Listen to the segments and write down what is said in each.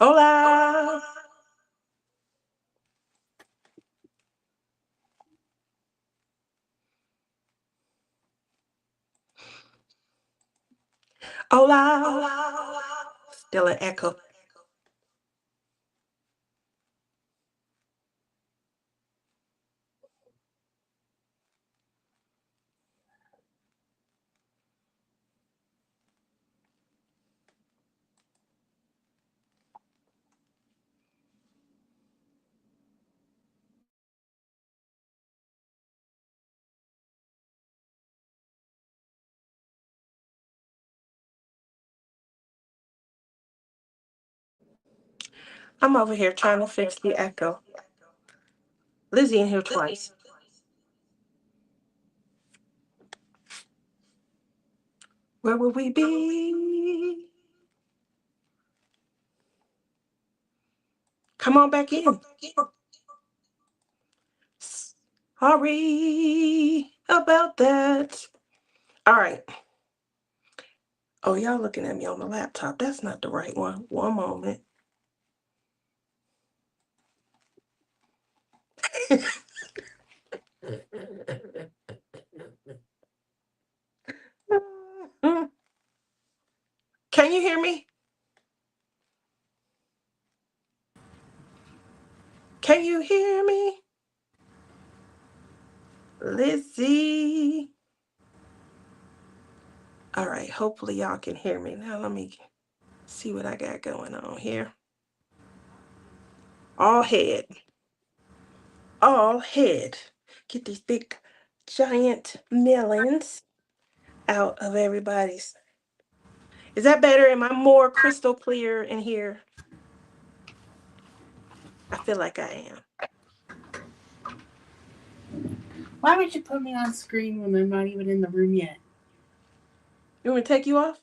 Hola. Hola. Still an echo. I'm over here trying to fix the echo. Lizzie in here twice. Where would we be? Come on back in. Sorry about that. All right. Oh, y'all looking at me on the laptop. That's not the right one. One moment. Can you hear me? Can you hear me? Lizzie. All right. Hopefully y'all can hear me. Now let me see what I got going on here. All head. All head. Get these big giant melons out of everybody's. Is that better? Am I more crystal clear in here? I feel like I am. Why would you put me on screen when I'm not even in the room yet? You want me to take you off?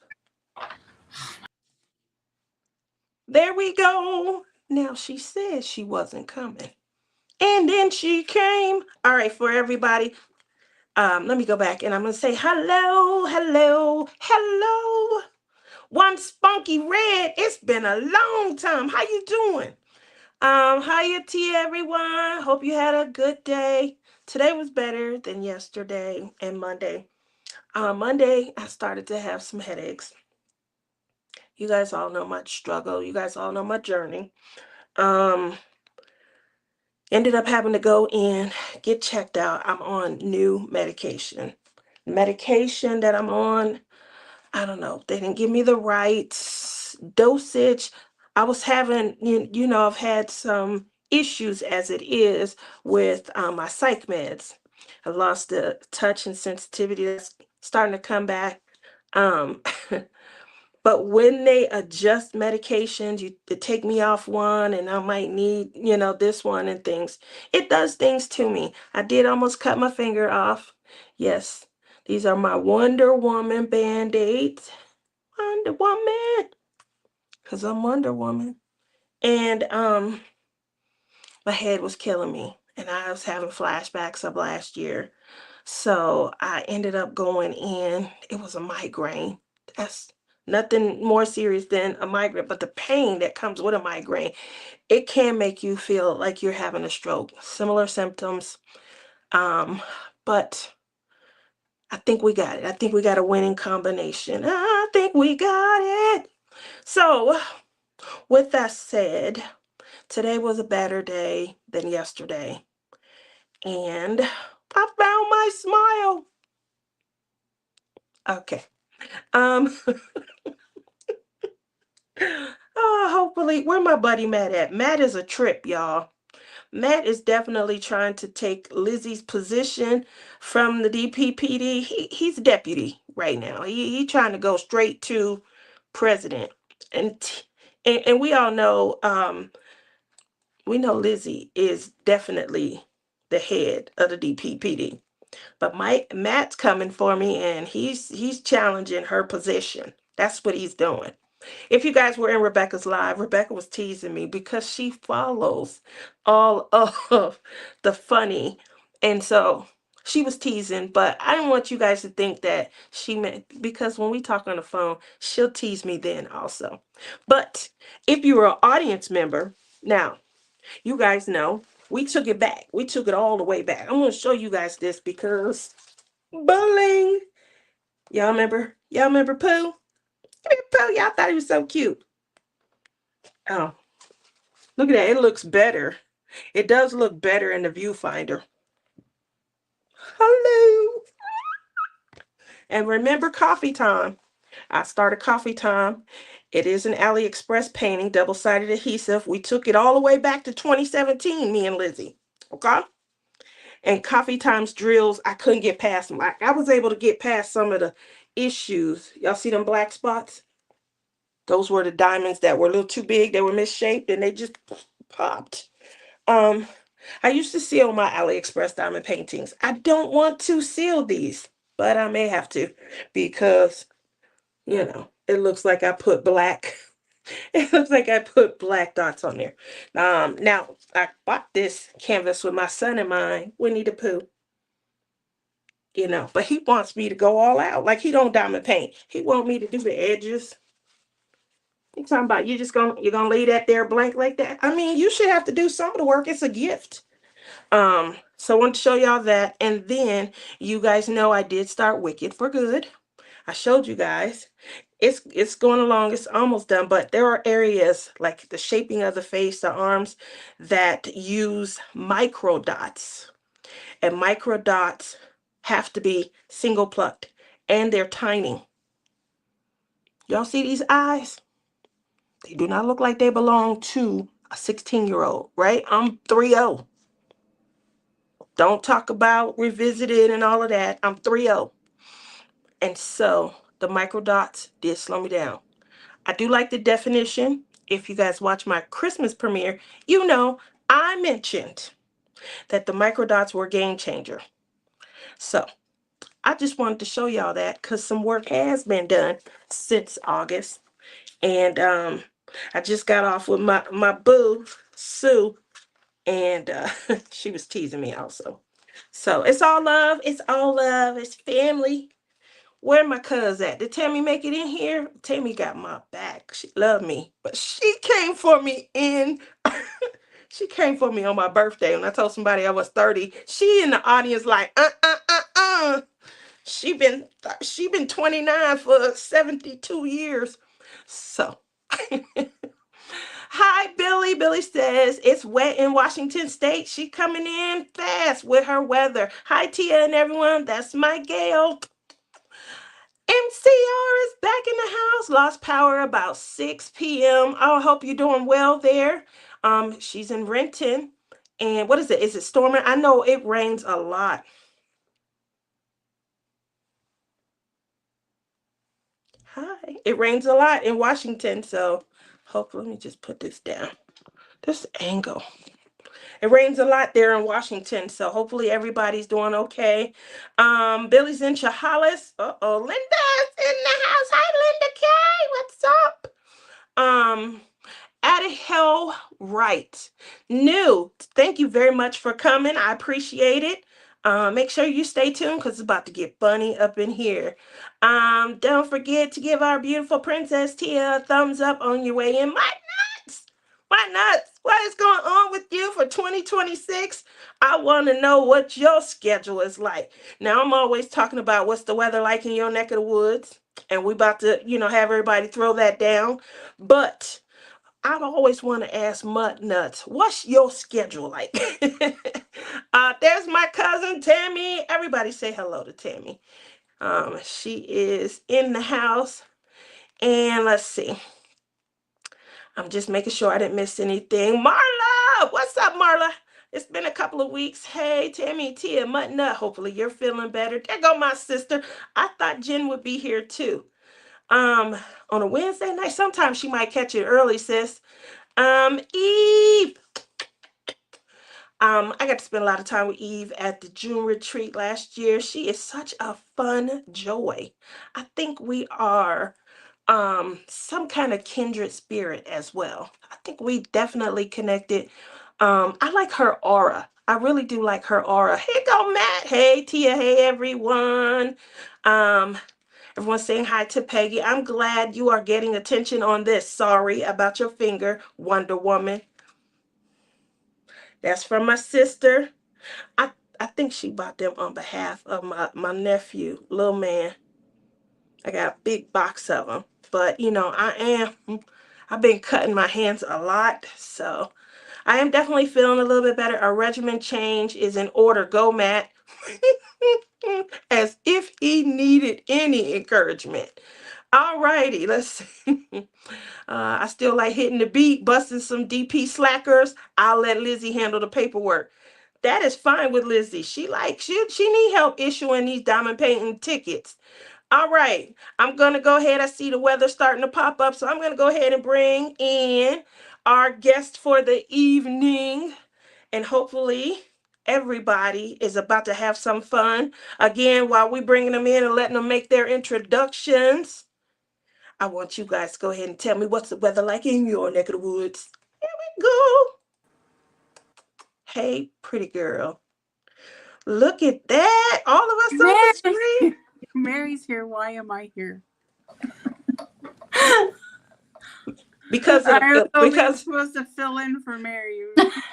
There we go. Now she said she wasn't coming. And then she came. All right, for everybody. Let me go back and I'm gonna say hello, hello, hello. One spunky red. It's been a long time. How you doing? Hiya to everyone. Hope you had a good day. Today was better than yesterday and Monday. Monday I started to have some headaches. You guys all know my struggle. You guys all know my journey. Um, Ended up having to go in, get checked out. I'm on new medication. Medication that I'm on, I don't know. They didn't give me the right dosage. I was having, I've had some issues as it is with my psych meds. I lost the touch and sensitivity. That's starting to come back. Um, but when they adjust medications, they take me off one and I might need, this one and things. It does things to me. I did almost cut my finger off. Yes, these are my Wonder Woman Band-Aids. Wonder Woman. Because I'm Wonder Woman. And my head was killing me. And I was having flashbacks of last year. So I ended up going in. It was a migraine. That's nothing more serious than a migraine, but the pain that comes with a migraine, it can make you feel like you're having a stroke. Similar symptoms. But I think we got it. I think we got a winning combination. I think we got it. So, with that said, today was a better day than yesterday. And I found my smile. Okay. Um, hopefully, where my buddy Matt at? Matt is a trip, y'all. Matt is definitely trying to take Lizzie's position from the DPPD. He's deputy right now. He trying to go straight to president. And and we all know we know Lizzie is definitely the head of the DPPD. But Matt's coming for me and he's challenging her position. That's what he's doing. If you guys were in Rebecca's live, Rebecca was teasing me because she follows all of the funny. And so She was teasing, but I didn't want you guys to think that she meant, because when we talk on the phone, she'll tease me then also. But if you were an audience member, now you guys know we took it back. We took it all the way back. I'm going to show you guys this because bling. Y'all remember? Y'all remember Pooh? Pooh, y'all thought he was so cute. Oh, look at that. It looks better. It does look better in the viewfinder. Hello. And remember coffee time. I started coffee time. It is an AliExpress painting, double-sided adhesive. We took it all the way back to 2017, me and Lizzie. Okay? And coffee times drills, I couldn't get past them. I was able to get past some of the issues. Y'all see them black spots? Those were the diamonds that were a little too big. They were misshaped and they just popped. Um, I used to seal my AliExpress diamond paintings. I don't want to seal these, but I may have to because, it looks like I put black. It looks like I put black dots on there. Now I bought this canvas with my son in mind, Winnie the Pooh. But he wants me to go all out. Like he don't diamond paint. He want me to do the edges. You talking about you're gonna leave that there blank like that? I mean, you should have to do some of the work. It's a gift. So I want to show y'all that, and then you guys know I did start Wicked for Good. I showed you guys. It's going along. It's almost done, but there are areas like the shaping of the face, the arms, that use micro dots, and micro dots have to be single plucked, and they're tiny. Y'all see these eyes? They do not look like they belong to a 16-year-old, right? I'm 30. Don't talk about revisited and all of that. I'm 30. And so the micro dots did slow me down. I do like the definition. If you guys watch my Christmas premiere, you know I mentioned that the micro dots were a game changer. So I just wanted to show y'all that because some work has been done since August. And I just got off with my boo, Sue, and she was teasing me also. So it's all love. It's all love. It's family. Where my cuz at? Did Tammy make it in here? Tammy got my back. She loved me. But she came for me in she came for me on my birthday. When I told somebody I was 30, she in the audience like, She been 29 for 72 years. So hi, Billy. Billy says it's wet in Washington State. She coming in fast with her weather. Hi, Tia and everyone. That's my Gail. MCR is back in the house. Lost power about 6 p.m. I hope you're doing well there. She's in Renton. And what is it? Is it storming? I know it rains a lot. Hi. It rains a lot in Washington, so hopefully, let me just put this down. This angle. It rains a lot there in Washington, so hopefully everybody's doing okay. Billy's in Chehalis. Uh-oh, Linda's in the house. Hi, Linda K. What's up? Addie Hell Right. New. Thank you very much for coming. I appreciate it. Make sure you stay tuned because it's about to get funny up in here. Don't forget to give our beautiful Princess Tia a thumbs up on your way in. My nuts! My nuts! What is going on with you for 2026? I want to know what your schedule is like. Now, I'm always talking about what's the weather like in your neck of the woods. And we about to, have everybody throw that down. But I always want to ask Mud Nuts, what's your schedule like? There's my cousin Tammy. Everybody say hello to Tammy. She is in the house. And let's see. I'm just making sure I didn't miss anything. Marla! What's up, Marla? It's been a couple of weeks. Hey, Tammy, Tia, Mud Nut. Hopefully you're feeling better. There go my sister. I thought Jen would be here too. On a Wednesday night, sometimes she might catch it early, sis. Eve. I got to spend a lot of time with Eve at the June retreat last year. She is such a fun joy. I think we are some kind of kindred spirit as well. I think we definitely connected. I like her aura. I really do like her aura. Hey, go Matt. Hey, Tia. Hey, everyone. Um, Everyone's saying hi to Peggy. I'm glad you are getting attention on this. Sorry about your finger, Wonder Woman. That's from my sister. I I think she bought them on behalf of my nephew, little man. I got a big box of them. But I've been cutting my hands a lot, so I am definitely feeling a little bit better. A regimen change is in order. Go, Matt. As if he needed any encouragement. All righty, let's see. I still like hitting the beat, busting some DP slackers. I'll let Lizzie handle the paperwork. That is fine with Lizzie. She need help issuing these diamond painting tickets. All right, I'm gonna go ahead. I see the weather starting to pop up, so I'm gonna go ahead and bring in our guest for the evening, and hopefully everybody is about to have some fun. Again, while we bringing them in and letting them make their introductions, I want you guys to go ahead and tell me what's the weather like in your neck of the woods. Here we go. Hey, pretty girl. Look at that. All of us on the screen. Mary, Mary's here. Why am I here? Because of I was the only because supposed to fill in for Mary.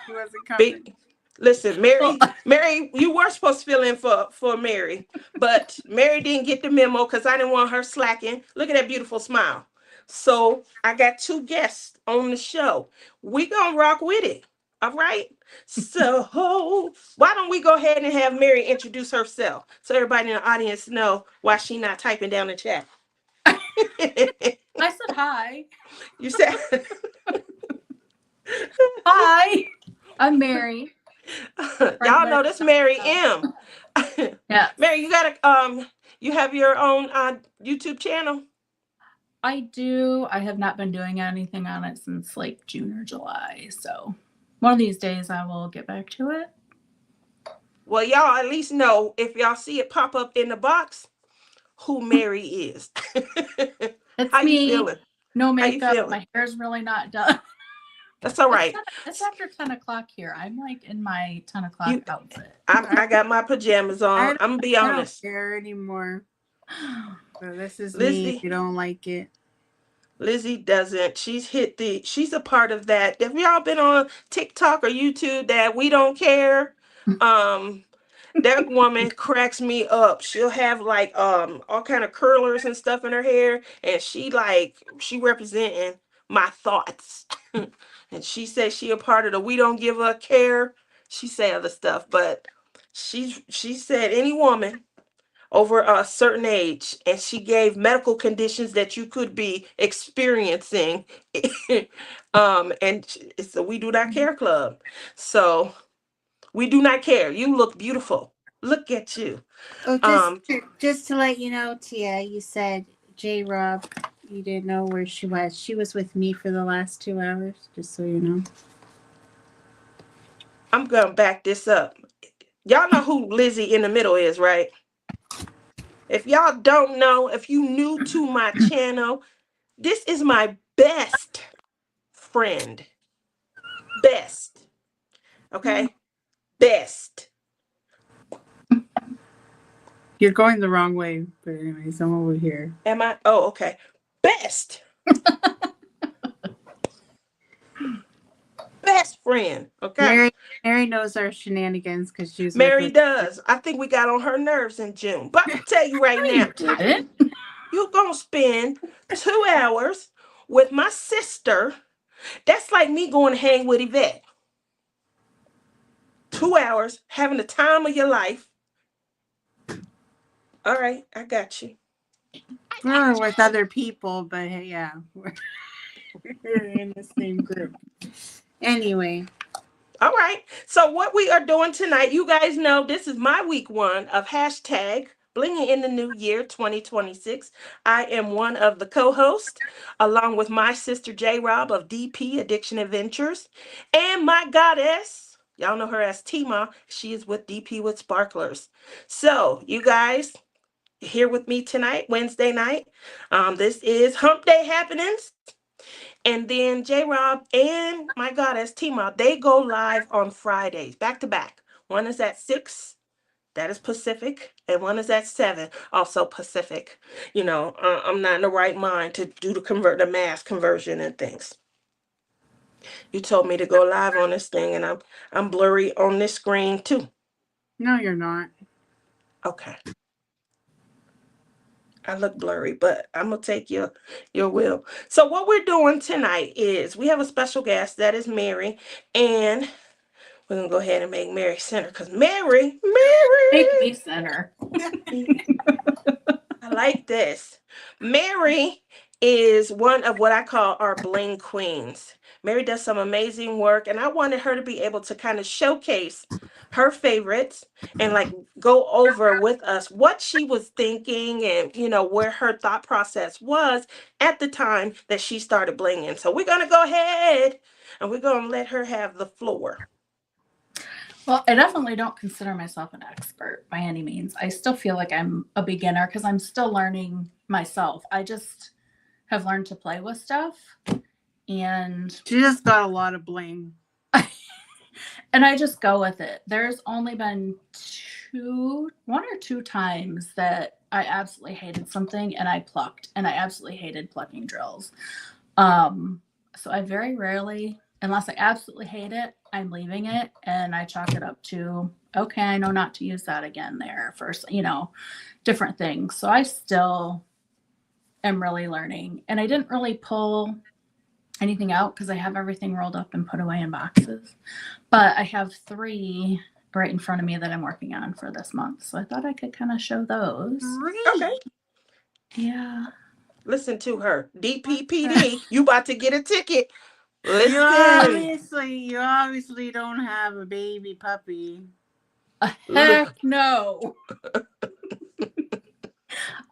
She wasn't coming. be, listen, Well, Mary, you were supposed to fill in for Mary, but Mary didn't get the memo because I didn't want her slacking. Look at that beautiful smile. So I got two guests on the show. We gonna rock with it. All right. So why don't we go ahead and have Mary introduce herself so everybody in the audience know why she not typing down the chat. I said hi. You said Hi. I'm Mary. y'all know this Mary M. Yeah. Mary, you have your own YouTube channel. I do. I have not been doing anything on it since like June or July. So one of these days I will get back to it. Well, y'all at least know if y'all see it pop up in the box who Mary is. It's How you me. feeling? No How you makeup. feeling? My hair's really not done. That's all right. It's after 10 o'clock here. I'm like in my 10 o'clock You, outfit. I got my pajamas on. I'm gonna be I don't honest. care anymore. So this is me. If Lizzie, you don't like it, Lizzie doesn't. She's a part of that. Have y'all been on TikTok or YouTube that we don't care? Um, that woman cracks me up. She'll have like all kind of curlers and stuff in her hair, and she representing my thoughts. And she says she a part of the we don't give a care. She say other stuff, but she said any woman over a certain age, and she gave medical conditions that you could be experiencing. And it's a we do not care club. So we do not care. You look beautiful. Look at you. oh, Um, just to let you know, Tia, you said JRob. You didn't know where she was. She was with me for the last 2 hours. Just so you know. I'm gonna back this up. Y'all know who Lizzie in the middle is, right? If y'all don't know, if you new to my channel, this is my best friend. Best. Okay? Best. You're going the wrong way. But anyways, I'm over here. Am I? Oh, okay. Best. Best friend. Okay? Mary knows our shenanigans because she was with Mary us. does. I think we got on her nerves in June. But I'm gonna tell you right No, now, you didn't. you're gonna spend 2 hours with my sister. That's like me going to hang with Yvette. 2 hours, having the time of your life. All right, I got you. We're with other people, but hey, yeah, we're in the same group. Anyway, All right. So what we are doing tonight, you guys know this is my week one of hashtag Blinging in the New Year 2026. I am one of the co-hosts, along with my sister JRob of DP Addiction Adventures, and my goddess. Y'all know her as Teemaw. She is with DP with Sparklers. So you guys here with me tonight, Wednesday night. This is Hump Day happenings. And then J Rob and my goddess Teemaw, they go live on Fridays, back to back. One is at 6, that is Pacific, and one is at 7, also Pacific. I'm not in the right mind to do the mass conversion and things. You told me to go live on this thing, and I'm blurry on this screen too. No, you're not. Okay. I look blurry, but I'm gonna take your will. So what we're doing tonight is we have a special guest that is Mary, and we're gonna go ahead and make Mary center because Mary, Make me center. I like this. Mary is one of what I call our bling queens. Mary does some amazing work, and I wanted her to be able to kind of showcase her favorites and like go over with us what she was thinking and where her thought process was at the time that she started blinging. So we're gonna go ahead and we're gonna let her have the floor. Well, I definitely don't consider myself an expert by any means. I still feel like I'm a beginner because I'm still learning myself. I just have learned to play with stuff, and She just got a lot of bling. and I just go with it. There's only been one or two times that I absolutely hated something and I plucked, and I absolutely hated plucking drills. So I very rarely, unless I absolutely hate it, I'm leaving it and I chalk it up to, okay, I know not to use that again there for, different things. So I still am really learning, and I didn't really pull anything out because I have everything rolled up and put away in boxes. But I have 3 right in front of me that I'm working on for this month. So I thought I could kind of show those. Okay. Yeah. Listen to her. DPPD, you about to get a ticket. Listen. You obviously don't have a baby puppy. Heck no.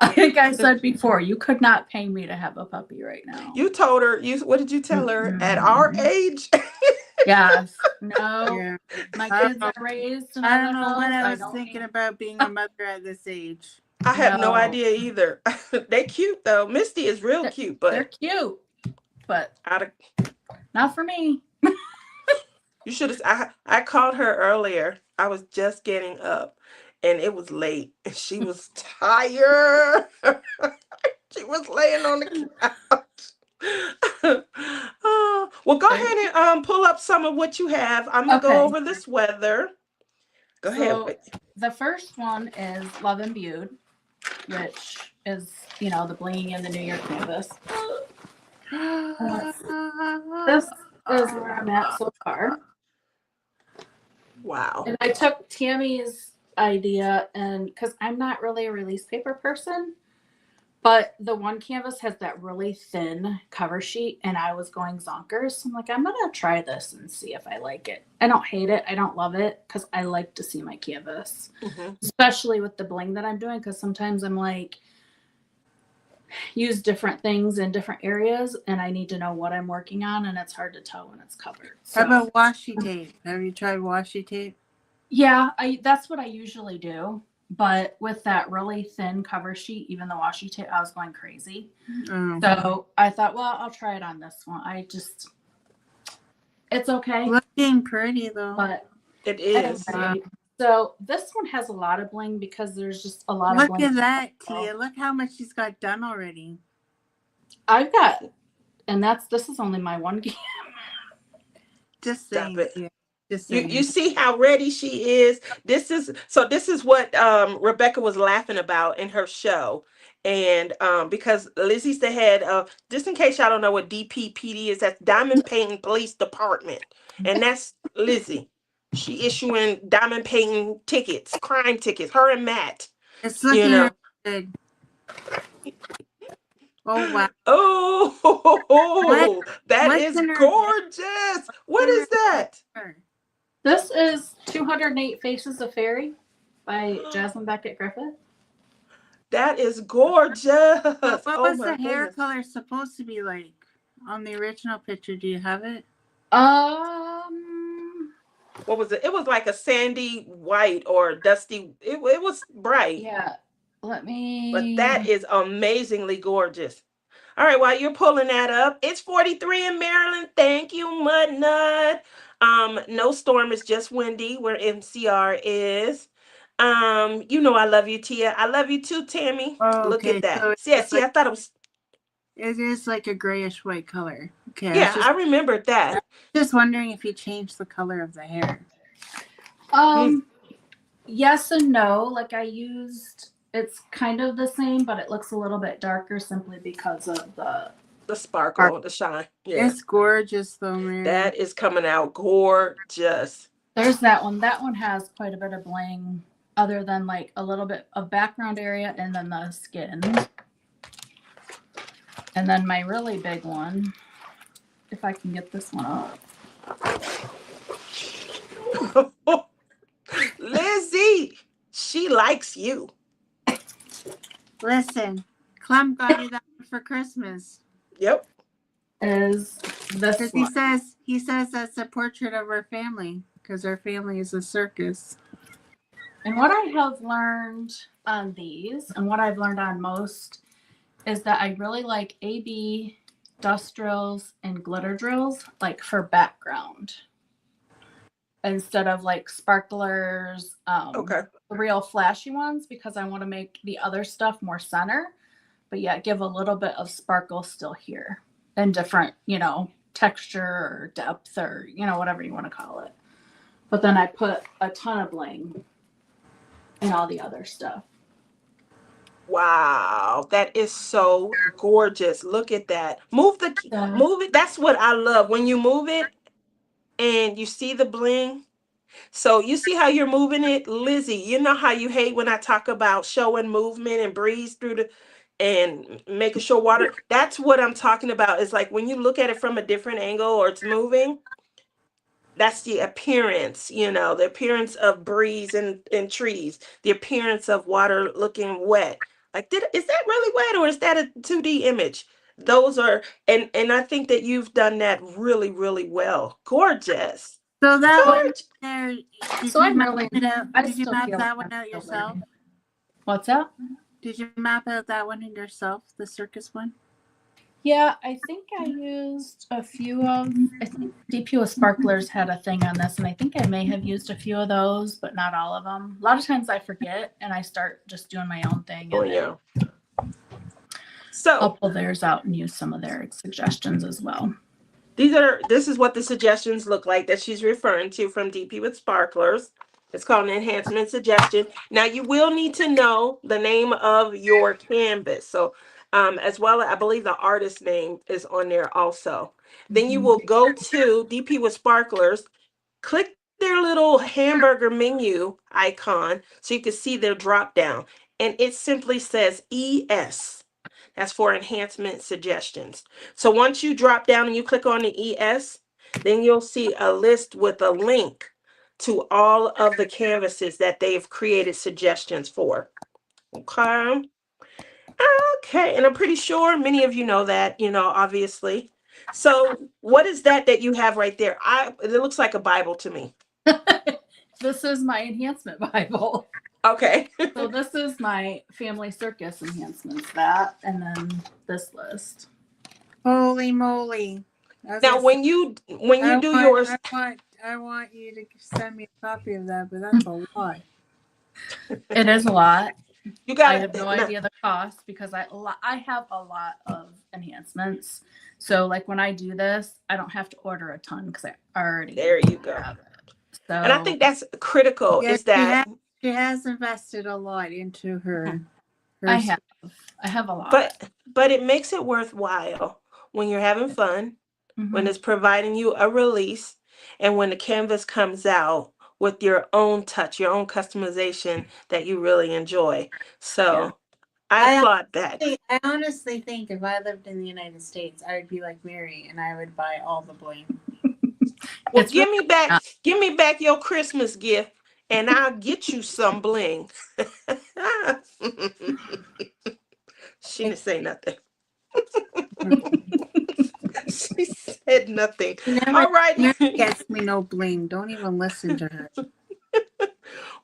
I think I said before, you could not pay me to have a puppy right now. You told her, what did you tell her? At our age? Yes. No. Yeah. My kids are raised. And I don't know what I was thinking about being a mother at this age. I have no idea either. They cute though. Misty is real cute, but they're cute. But not for me. You should have. I called her earlier. I was just getting up, and it was late, and she was tired. She was laying on the couch. Well, go ahead and pull up some of what you have. I'm gonna go over this weather. Go ahead. The first one is Love Imbued, which is the Blinging in the New Year canvas. This is where I'm at so far. Wow. And I took Tammy's idea, and because I'm not really a release paper person, but the one canvas has that really thin cover sheet, and I was going zonkers. So I'm like, I'm gonna try this and see if I like it. I don't hate it. I don't love it because I like to see my canvas, especially with the bling that I'm doing. Because sometimes I'm like, use different things in different areas, and I need to know what I'm working on, and it's hard to tell when it's covered. So, how about washi tape? Have you tried washi tape? Yeah, that's what I usually do. But with that really thin cover sheet, even the washi tape, I was going crazy. So I thought, well, I'll try it on this one. It's okay. Looking pretty though. But it is. So this one has a lot of bling because there's just a lot of bling. Look at that, Tia. Look how much she's got done already. I've got, and this is only my one game. Just saying. You see how ready she is. This is what Rebecca was laughing about in her show. And because Lizzie's the head of, just in case y'all don't know what DPPD is, that's Diamond Painting Police Department. And that's Lizzie. She issuing diamond painting tickets, crime tickets, her and Matt. It's looking good. Oh, wow. Oh, that is gorgeous. What is that? This is 208 Faces of Fairy by Jasmine Beckett Griffith. That is gorgeous. What was the hair color supposed to be like on the original picture? Do you have it? What was it? It was like a sandy white or dusty. It was bright. Yeah. But that is amazingly gorgeous. All right, while you're pulling that up, it's 43 in Maryland. Thank you, Mud Nut. No storm, it's just windy where MCR is. I love you, Tia. I love you too, Tammy. Oh, Look okay. at that. So it's Yeah, just see, like I thought it was, it is like a grayish white color. Okay, I was yeah, I remembered that. just wondering if you changed the color of the hair. Hmm, Um, yes and no. Like I used, it's kind of the same, but it looks a little bit darker simply because of the the art. sparkle, the shine. Yeah, It's gorgeous though, Mary. that is coming out gorgeous. There's that one. That one has quite a bit of bling, other than like a little bit of background area and then the skin. And then my really big one, if I can get this one up. Lizzie, she likes you. Listen, Clem got you that one for Christmas. Yep. Is this Because one. he says that's a portrait of our family. Because our family is a circus. And what I have learned on these, and what I've learned on most, is that I really like AB dust drills and glitter drills, like for background, instead of like sparklers, Okay. real flashy ones, because I want to make the other stuff more center, but yet give a little bit of sparkle still here and different, texture or depth or, whatever you want to call it. But then I put a ton of bling and all the other stuff. Wow, that is so gorgeous. Look at that. Yeah. Move it. That's what I love when you move it and you see the bling. So you see how you're moving it, Lizzie. You know how you hate when I talk about showing movement and breeze through the and making sure water. That's what I'm talking about. It's like when you look at it from a different angle or it's moving, that's the appearance, the appearance of breeze and trees, the appearance of water looking wet. Like, is that really wet or is that a 2D image? Those are, and I think that you've done that really, really well. Gorgeous. So that So, one Gorgeous. there, did so you I'm map really, it out? I Did you still map feel like that one I'm out still yourself? learning. What's that? Did you map out that one yourself, the circus one? Yeah, I think I used a few of. I think DP with Sparklers had a thing on this, and I think I may have used a few of those, but not all of them. A lot of times I forget and I start just doing my own thing, Oh and then yeah. So I'll pull theirs out and use some of their suggestions as well. this is what the suggestions look like that she's referring to from DP with Sparklers. It's called an enhancement suggestion. Now you will need to know the name of your canvas. So as well, I believe the artist name is on there also. Then you Mhm. will go to DP with Sparklers, click their little hamburger menu icon so you can see their drop down. And it simply says ES. That's for enhancement suggestions. So once you drop down and you click on the ES, then you'll see a list with a link to all of the canvases that they've created suggestions for. Okay. Okay. And I'm pretty sure many of you know that, obviously. So what is that you have right there? It looks like a Bible to me. This is my enhancement Bible. Okay. So this is my family circus enhancements, that, and then this list. Holy moly! As I Now said, when you do yours, I want you to send me a copy of that, but that's a lot. It is a lot. you I got have no to idea the cost because I have a lot of enhancements. So like when I do this, I don't have to order a ton because I already there you go. have it. And I So think that's critical Yeah, is that she has invested a lot into her. I have a lot. but it makes it worthwhile when you're having fun, when Mhm. it's providing you a release, and when the canvas comes out with your own touch, your own customization that you really enjoy. Yeah. So I I applaud that. I honestly think if I lived in the United States, I would be like Mary and I would buy all the bling. Well, It's really not. give me back your Christmas gift, and I'll get you some bling. She didn't say nothing. She said nothing. You know All what? right. Mary gets me no bling. Don't even listen to her.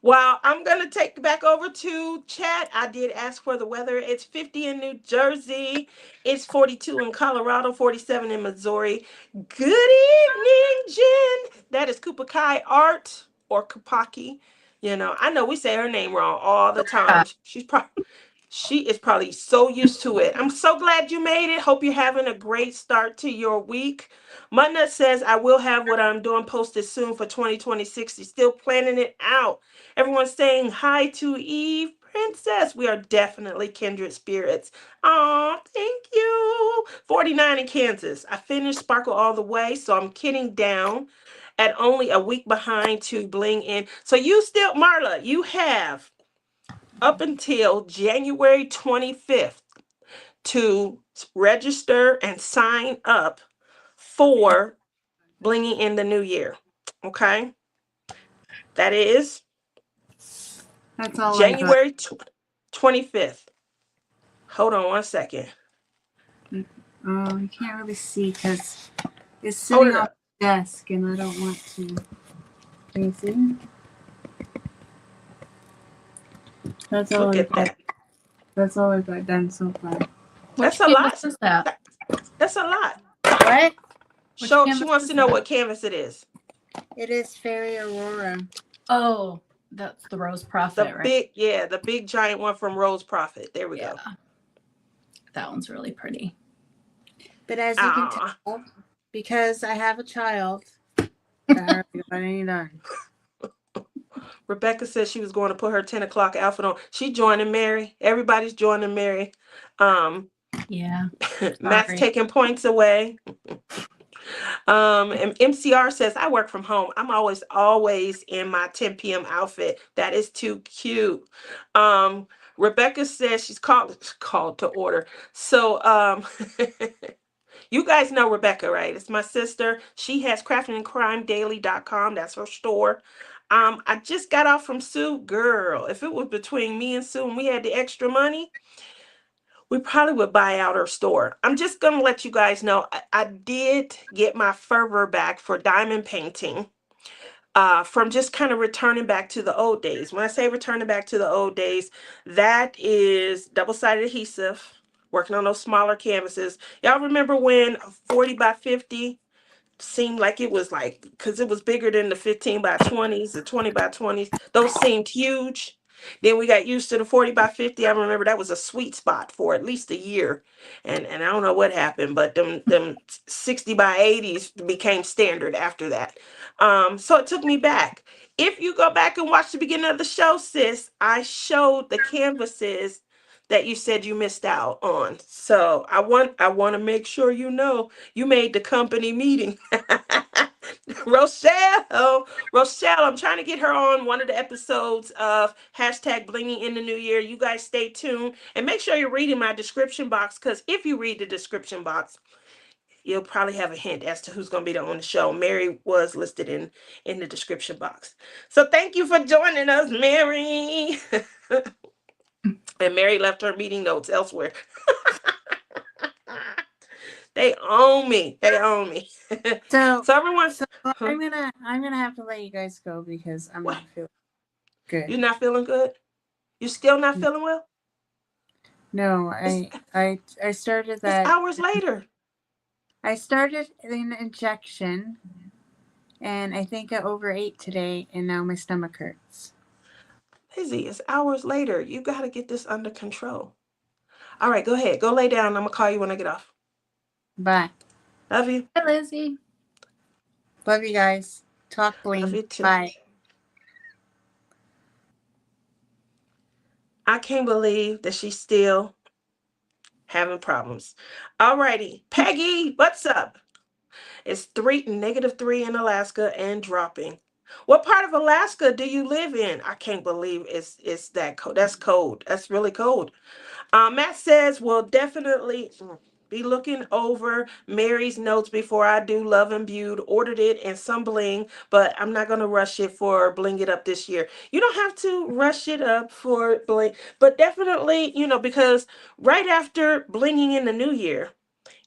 Well, I'm going to take back over to chat. I did ask for the weather. It's 50 in New Jersey. It's 42 in Colorado, 47 in Missouri. Good evening, Jen. That That is Kupakai Art or Kupaki. I know we say her name wrong all the time. She is probably so used to it. I'm so glad you made it. Hope you're having a great start to your week. Mutnut says, I will have what I'm doing posted soon for 2026. She's still planning it out. Everyone's saying hi to Eve Princess. We are definitely kindred spirits. Aw, thank you. 49 in Kansas. I finished Sparkle all the way, so I'm kidding down at only a week behind to bling in. So you still, Marla, you have up until January 25th to register and sign up for Blinging in the New Year. Okay? That is That's all I got. January 25th. Hold on one second. Oh, you can't really see because it's Hold sitting it on up. the desk and I don't want to. Can you see? That's all Look I've at got. that. That's all I've got done so far. Which That's a canvas lot. is that? That's a lot. What? Which So she canvas wants is to know that? what canvas it is. It is Fairy Aurora. Oh, that's the Rose Prophet, right? The big giant one from Rose Prophet. There we Yeah. go. That one's really pretty. But as you can Ah, tell, because I have a child, I already got any done. Rebecca said she was going to put her 10 o'clock outfit on. She joining Mary. Everybody's joining Mary. Yeah. Matt's Sorry. taking points away. And MCR says, I work from home. I'm always in my 10 p.m. outfit. That is too cute. Rebecca says she's called to order. So you guys know Rebecca, right? It's my sister. She has craftingandcrimedaily.com. That's her store. I just got off from Sue. Girl, if it was between me and Sue and we had the extra money, we probably would buy out her store. I'm just going to let you guys know I did get my fervor back for diamond painting from just kind of returning back to the old days. When I say returning back to the old days, that is double-sided adhesive, working on those smaller canvases. Y'all remember when 40 by 50 seemed like it was like, because it was bigger than the 15 by 20s, the 20 by 20s, those seemed huge. Then we got used to the 40 by 50. I remember that was a sweet spot for at least a year. And I don't know what happened, but them 60 by 80s became standard after that. So it took me back. If you go back and watch the beginning of the show, sis, I showed the canvases that you said you missed out on. So I want to make sure you know you made the company meeting. Rochelle, I'm trying to get her on one of the episodes of hashtag blinging in the new year. You guys stay tuned and make sure you're reading my description box, because if you read the description box, you'll probably have a hint as to who's going to be on the show. Mary was listed in the description box. So thank you for joining us, Mary. And Mary left her meeting notes elsewhere. They own me. They own me. So, So everyone, so huh? I'm gonna have to let you guys go because I'm What? not feeling good. You're not feeling good? You still not feeling well? No, It's I started it's that. hours later. I started an injection, and I think I overate today, and now my stomach hurts. Lizzie, it's hours later. You got to get this under control. All right, go ahead. Go lay down. I'm gonna call you when I get off. Bye. Love you. Hi, Lizzie. Love you guys. Talk Love bling. you too. Bye. I can't believe that she's still having problems. All righty, Peggy, what's up? It's -3 in Alaska and dropping. What part of Alaska do you live in? I can't believe it's that cold. That's cold. That's really cold. Matt says we'll definitely be looking over Mary's notes before I do Love Imbued. Ordered it and some bling, but I'm not gonna rush it for Bling It Up this year. You don't have to rush it up for bling, but definitely, because right after Blinging in the New Year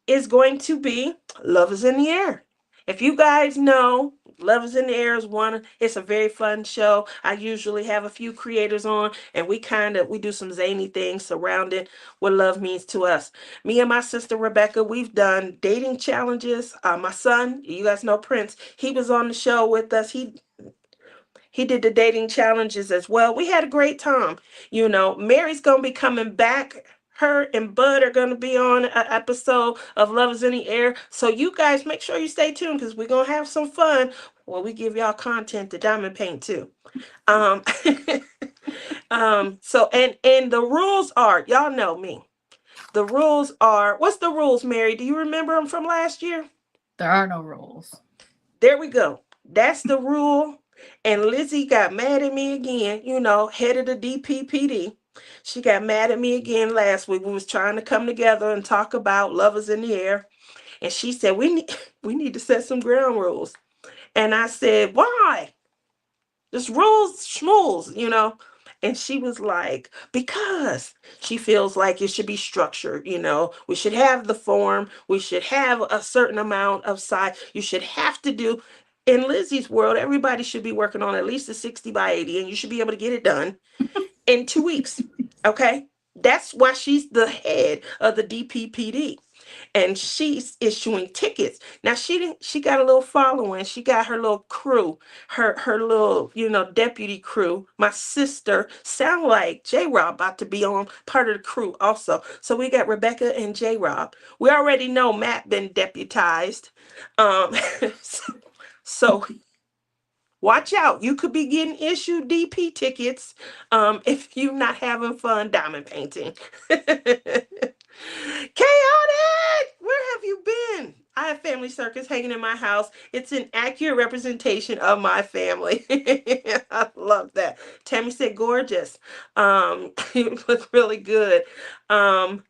is going to be Love is in the Air. If you guys know, Love is in the Air is one. It's a very fun show. I usually have a few creators on, and we do some zany things surrounding what love means to us. Me and my sister Rebecca, we've done dating challenges. My son, you guys know Prince, he was on the show with us. He did the dating challenges as well. We had a great time. Mary's gonna be coming back. Her and Bud are gonna be on an episode of Love is in the Air. So you guys make sure you stay tuned because we're gonna have some fun. Well, we give y'all content to diamond paint too. Um so and the rules are, y'all know me. The rules are, what's the rules, Mary? Do you remember them from last year? There are no rules. There we go. That's the rule. And Lizzie got mad at me again, head of the DPPD. She got mad at me again last week. We was trying to come together and talk about Lovers in the Air. And she said, we need to set some ground rules. And I said, why? Just rules, schmools. And she was like, because she feels like it should be structured. We should have the form. We should have a certain amount of size. You should have to do, in Lizzie's world, everybody should be working on at least a 60 by 80, and you should be able to get it done in 2 weeks. Okay? That's why she's the head of the DPPD, and she's issuing tickets. Now she got a little following. She got her little crew, her little, deputy crew. My sister sound like JRob about to be on part of the crew also. So we got Rebecca and JRob. We already know Matt been deputized. Um so watch out. You could be getting issued DP tickets if you're not having fun diamond painting. Chaotic! Where have you been? I have Family Circus hanging in my house. It's an accurate representation of my family. I love that. Tammy said gorgeous. You look really good. Um,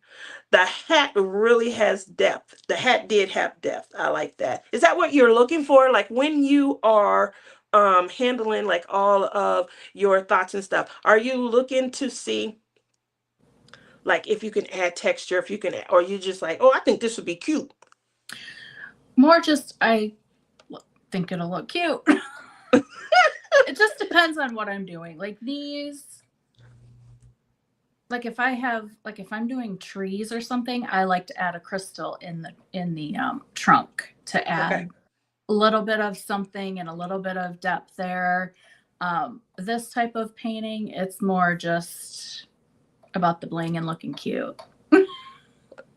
the hat really has depth. The hat did have depth. I like that. Is that what you're looking for? Like when you are handling like all of your thoughts and stuff, are you looking to see like if you can add texture, if you can, or you just like, oh, I think this would be cute. More just, I think it'll look cute. It just depends on what I'm doing. Like these, like if I'm doing trees or something, I like to add a crystal in the trunk to add Okay. a little bit of something and a little bit of depth there. This type of painting, it's more just about the bling and looking cute.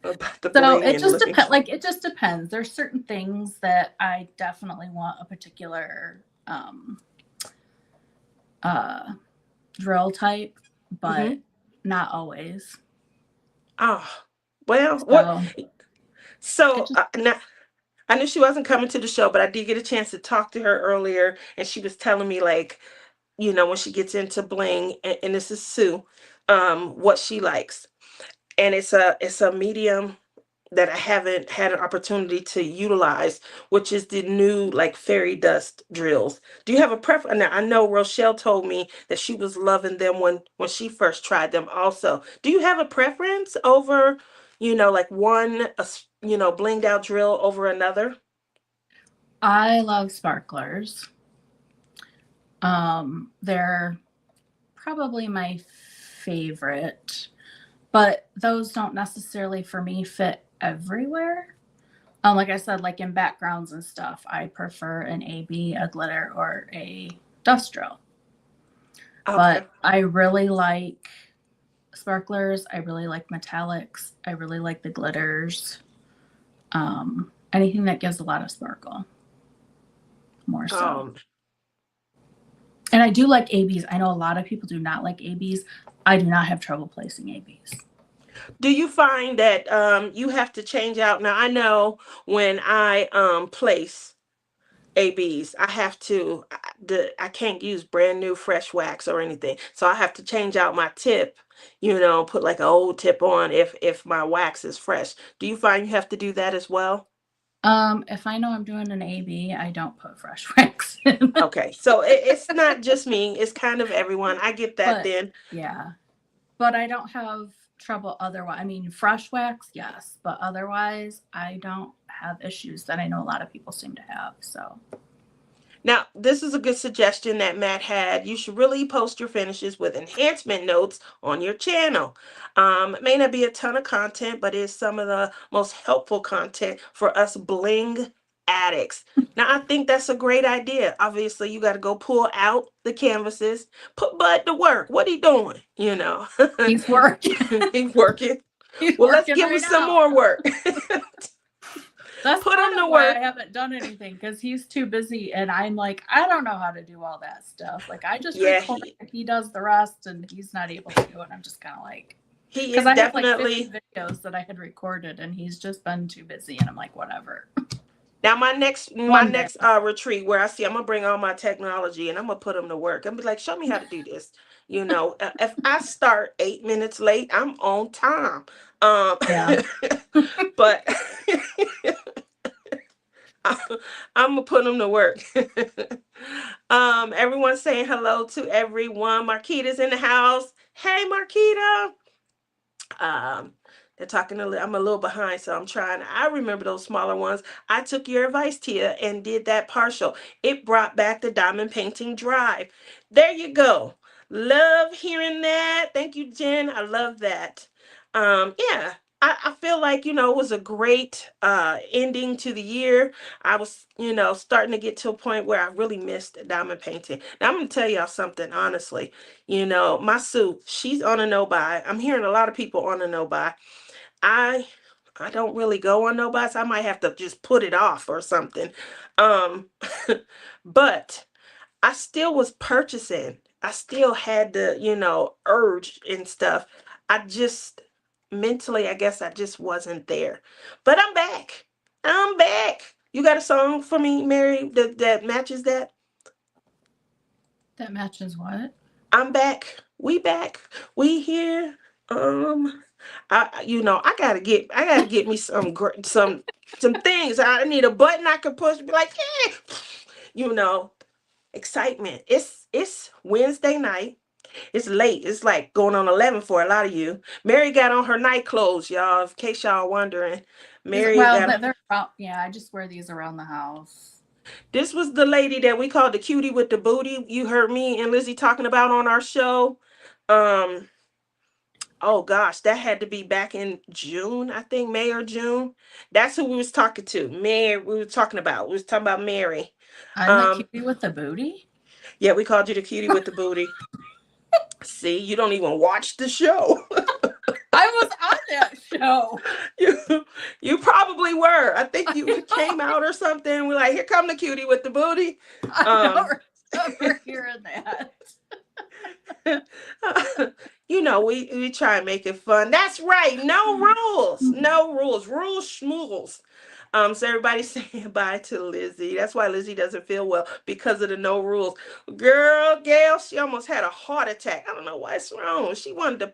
About the So bling it and just looking depends. cute. Like it just depends. There's certain things that I definitely want a particular uh, drill type, but not always. Oh, well, what? So it So just now I knew she wasn't coming to the show, but I did get a chance to talk to her earlier, and she was telling me like, when she gets into bling, and this is Sue, what she likes, and it's a medium that I haven't had an opportunity to utilize, which is the new like fairy dust drills. Do you have a preference? Now I know Rochelle told me that she was loving them when she first tried them. Also, do you have a preference over, like one, blinged out drill over another? I love sparklers. They're probably my favorite, but those don't necessarily for me fit everywhere. Like I said, like in backgrounds and stuff, I prefer an AB, a glitter, or a dust drill. Okay. But I really like sparklers. I really like metallics. I really like the glitters. Anything that gives a lot of sparkle, more so. Um, And I do like ABs. I know a lot of people do not like ABs. I do not have trouble placing ABs. do you find that you have to change out? Now I know when I place ABs. I have to, I can't use brand new fresh wax or anything. So I have to change out my tip, put like an old tip on if my wax is fresh. Do you find you have to do that as well? If I know I'm doing an AB, I don't put fresh wax in. Okay. So it's not just me, it's kind of everyone. I get that But then. yeah, but I don't have trouble otherwise. I mean, fresh wax, yes, but otherwise, I don't have issues that I know a lot of people seem to have. So Now, this is a good suggestion that Matt had. You should really post your finishes with enhancement notes on your channel. It may not be a ton of content, but it's some of the most helpful content for us bling addicts. Now, I think that's a great idea. Obviously, you got to go pull out the canvases, put Bud to work. What he doing? He's working. He's working. He's Well, let's working give him right some now. more work. That's Put kind him of to why I work. haven't done anything, because he's too busy, and I'm like, I don't know how to do all that stuff. Like, I just Yeah, record, he does the rest, and he's not able to do it. I'm just kind of like, he because is I have like 50 definitely. videos that I had recorded, and he's just been too busy, and I'm like, whatever. Now my One day. next retreat where I'm gonna bring all my technology and I'm gonna put them to work. I'm be like, show me how to do this. If I start 8 minutes late, I'm on time. Um, Yeah. but I'm gonna put them to work. Everyone's saying hello to everyone. Marquita's in the house. Hey, Marquita. Um, they're talking I'm a little behind, so I'm trying. I remember those smaller ones. I took your advice, Tia, and did that partial. It brought back the diamond painting drive. There you go. Love hearing that. Thank you, Jen. I love that. Yeah. I feel like, it was a great ending to the year. I was, starting to get to a point where I really missed diamond painting. Now I'm gonna tell y'all something, honestly. My Sue, she's on a no buy. I'm hearing a lot of people on a no buy. I I don't really go on no buys. I might have to just put it off or something. Um but I still was purchasing. I still had the, urge and stuff. I just mentally, I guess I just wasn't there. But I'm back. I'm back. You got a song for me, Mary, that matches that? That matches what? I'm back. We back. We here. Um, I gotta get me some things. I need a button I can push. Be like, yeah, you know, excitement. It's Wednesday night. It's late. It's like going on 11 for a lot of you. Mary got on her night clothes, y'all. In case y'all wondering, These, Mary well, got. they're around, yeah, I just wear these around the house. This was the lady that we called the cutie with the booty. You heard me and Lizzie talking about on our show. Um, oh gosh, that had to be back in June, I think, May or June. That's who we was talking to. Mary, we were talking about. We was talking about Mary. I'm the Um, cutie with the booty. yeah, we called you the cutie with the booty. See, you don't even watch the show. I was on that show. you you probably were. I think you came out or something. We're like, here come the cutie with the booty. I Um don't remember hearing that. we try and make it fun. That's right. No rules. No rules. Rules schmools. So everybody's saying bye to Lizzie. That's why Lizzie doesn't feel well because of the no rules. Girl, Gail, she almost had a heart attack. I don't know what's wrong. She wanted to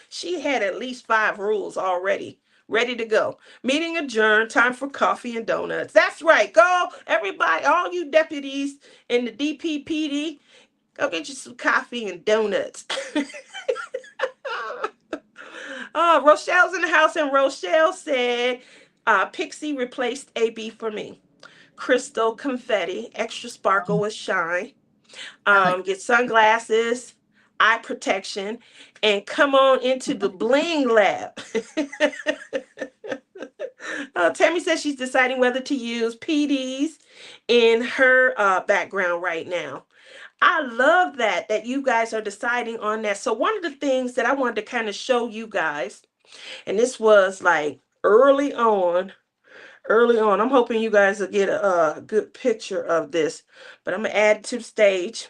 she had at least 5 rules already ready to go. Meeting adjourned. Time for coffee and donuts. That's right. Go, everybody, all you deputies in the DPPD, go get you some coffee and donuts. Rochelle's in the house, and Rochelle said, Pixie replaced AB for me. Crystal confetti, extra sparkle with shine. I like. Get sunglasses, eye protection, and come on into the bling lab. Tammy says she's deciding whether to use PDs in her background right now. I love that you guys are deciding on that. So one of the things that I wanted to kind of show you guys, and this was like early on. I'm hoping you guys will get a good picture of this, but I'm gonna add to the stage.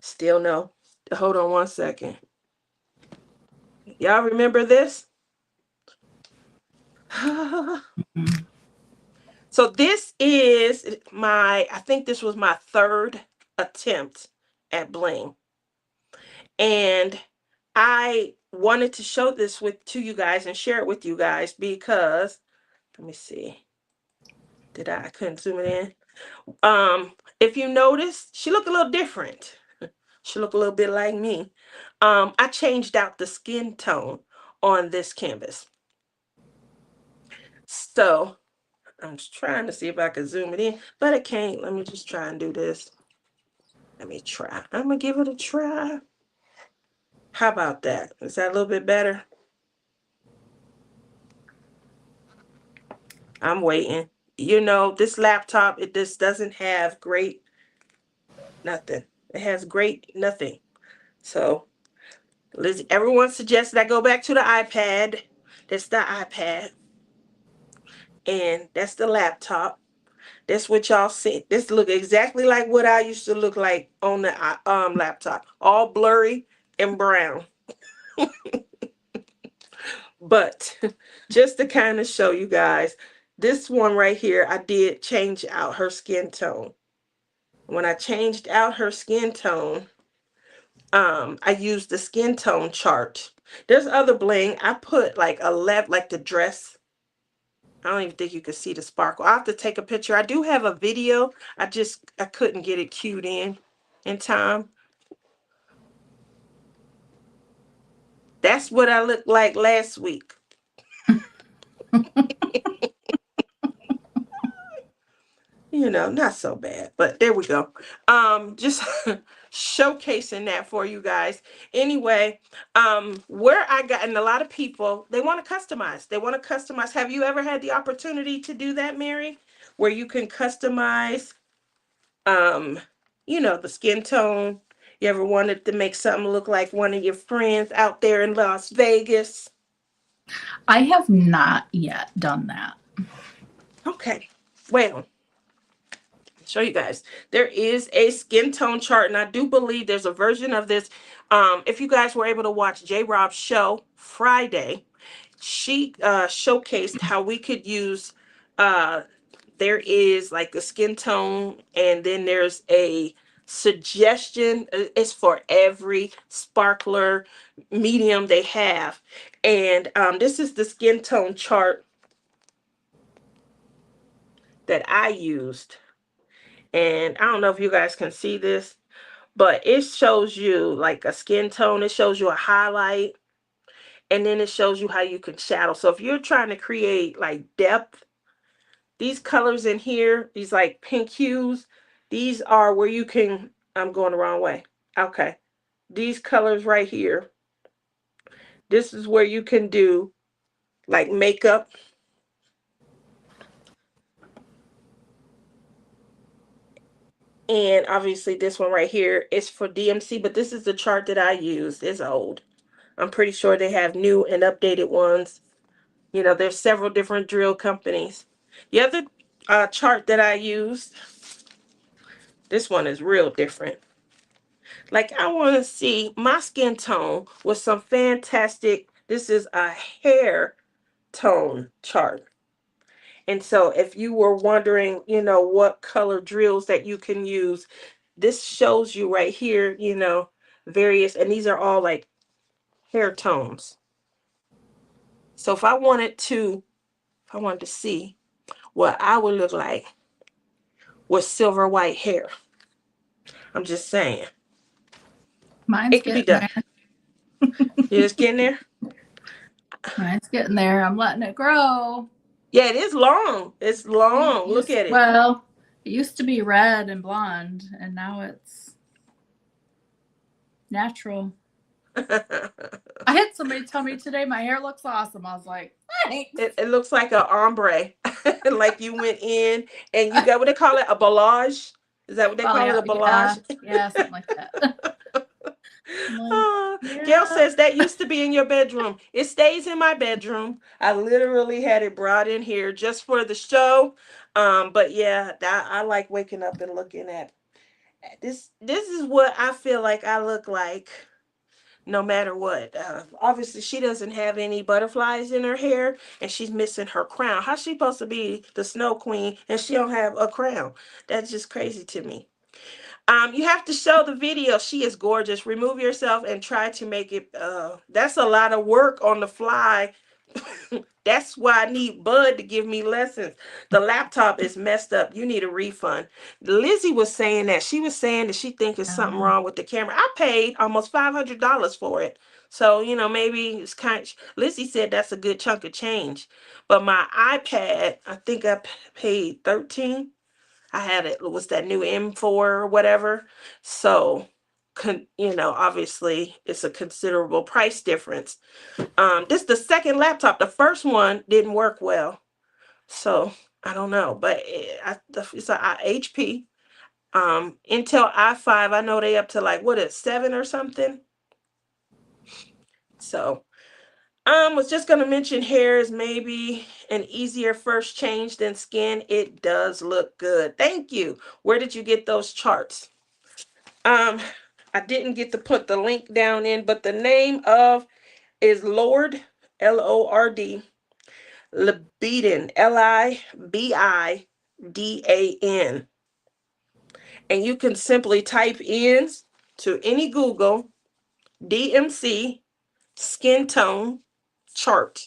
Still no. Hold on one second. Y'all remember this? So this is I think this was my third attempt at bling. And I wanted to show this to you guys and share it with you guys because let me see. I couldn't zoom it in. If you notice, she looked a little different. She looked a little bit like me. I changed out the skin tone on this canvas. So I'm just trying to see if I can zoom it in, but I can't. Let me just try and do this. Let me try. I'm gonna give it a try. How about that? Is that a little bit better? I'm waiting. You know, this laptop, it just doesn't have great nothing. It has great nothing. So, Liz, everyone suggests that I go back to the iPad. That's the iPad. And that's the laptop. That's what y'all see. This look exactly like what I used to look like on the laptop. All blurry and brown. But just to kind of show you guys, this one right here, I did change out her skin tone. When I changed out her skin tone, I used the skin tone chart. There's other bling. I put like a left, like the dress. I don't even think you can see the sparkle. I have to take a picture. I do have a video. I couldn't get it cued in time. That's what I looked like last week. You know, not so bad, but there we go. Just showcasing that for you guys. Anyway, where I got, and a lot of people, they want to customize. They want to customize. Have you ever had the opportunity to do that, Mary? Where you can customize, um, you know, the skin tone. You ever wanted to make something look like one of your friends out there in Las Vegas? I have not yet done that. Okay. Well, show you guys. There is a skin tone chart, and I do believe there's a version of this. If you guys were able to watch JRob's show Friday, she showcased how we could use uh there is like a skin tone, and then there's a suggestion. It's for every sparkler medium they have. And this is the skin tone chart that I used. And I don't know if you guys can see this, but it shows you like a skin tone. It shows you a highlight, and then it shows you how you can shadow. So if you're trying to create like depth, these colors in here, these like pink hues, these are where you can, I'm going the wrong way. Okay. These colors right here, this is where you can do like makeup. And obviously this one right here is for DMC, but this is the chart that I use. It's old. I'm pretty sure they have new and updated ones. You know, there's several different drill companies. The other chart that I used, this one is real different. Like, I want to see my skin tone with some fantastic, this is a hair tone chart. And so if you were wondering, you know, what color drills that you can use, this shows you right here, you know, various, and these are all like hair tones. So if I wanted to see what I would look like with silver white hair, I'm just saying, Mine's it could be getting done. there. You just getting there? Mine's getting there. I'm letting it grow. Yeah, it is long. It's long. Look at it. Well, it used to be red and blonde, and now it's natural. I had somebody tell me today my hair looks awesome. I was like, thanks. It looks like an ombre. Like you went in and you got what they call it, a balayage. Is that what they Oh call it, yeah, a yeah, balayage? yeah, something like that. I'm like, Gail yeah. says that used to be in your bedroom. It stays in my bedroom. I literally had it brought in here just for the show. But yeah, I like waking up and looking at this. This is what I feel like I look like no matter what. Obviously, she doesn't have any butterflies in her hair, and she's missing her crown. How's she supposed to be the Snow Queen and she don't have a crown? That's just crazy to me. You have to show the video. She is gorgeous. Remove yourself and try to make it. That's a lot of work on the fly That's why I need Bud to give me lessons. The laptop is messed up. You need a refund. Lizzie was saying that. She was saying that she thinks there's something Um, wrong with the camera. I paid almost $500 for it. So, maybe it's kind of, Lizzie said that's a good chunk of change. But my iPad, I think I paid 13. I had it was that new M4 or whatever. So, obviously it's a considerable price difference. This is the second laptop. The first one didn't work well, so I don't know. But it's a HP Intel i5. I know they up to like what is 7 or something. So was just gonna mention hair is maybe an easier first change than skin. It does look good. Thank you. Where did you get those charts? Um, I didn't get to put the link down in, but the name of is Lord, Lord. Libidin, Libidan. And you can simply type in to any Google DMC skin tone chart.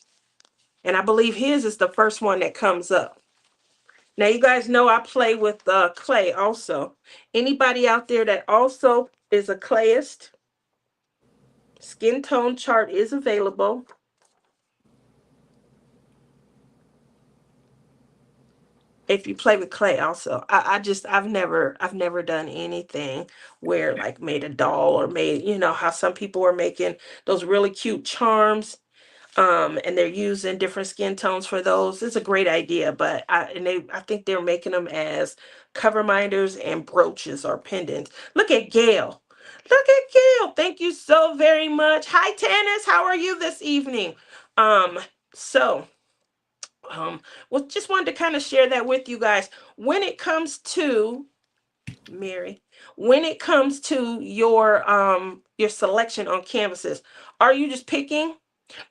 And I believe his is the first one that comes up. Now, you guys know I play with clay also. Anybody out there that also is a clayist, skin tone chart is available. If you play with clay also, I've never done anything where like made a doll or made, how some people are making those really cute charms, and they're using different skin tones for those. It's a great idea, but I think they're making them as cover minders and brooches or pendants. Look at Gail. Look at Gail. Thank you so very much. Hi Tannis, how are you this evening? um so um well, just wanted to kind of share that with you guys. When it comes to Mary, when it comes to your selection on canvases, are you just picking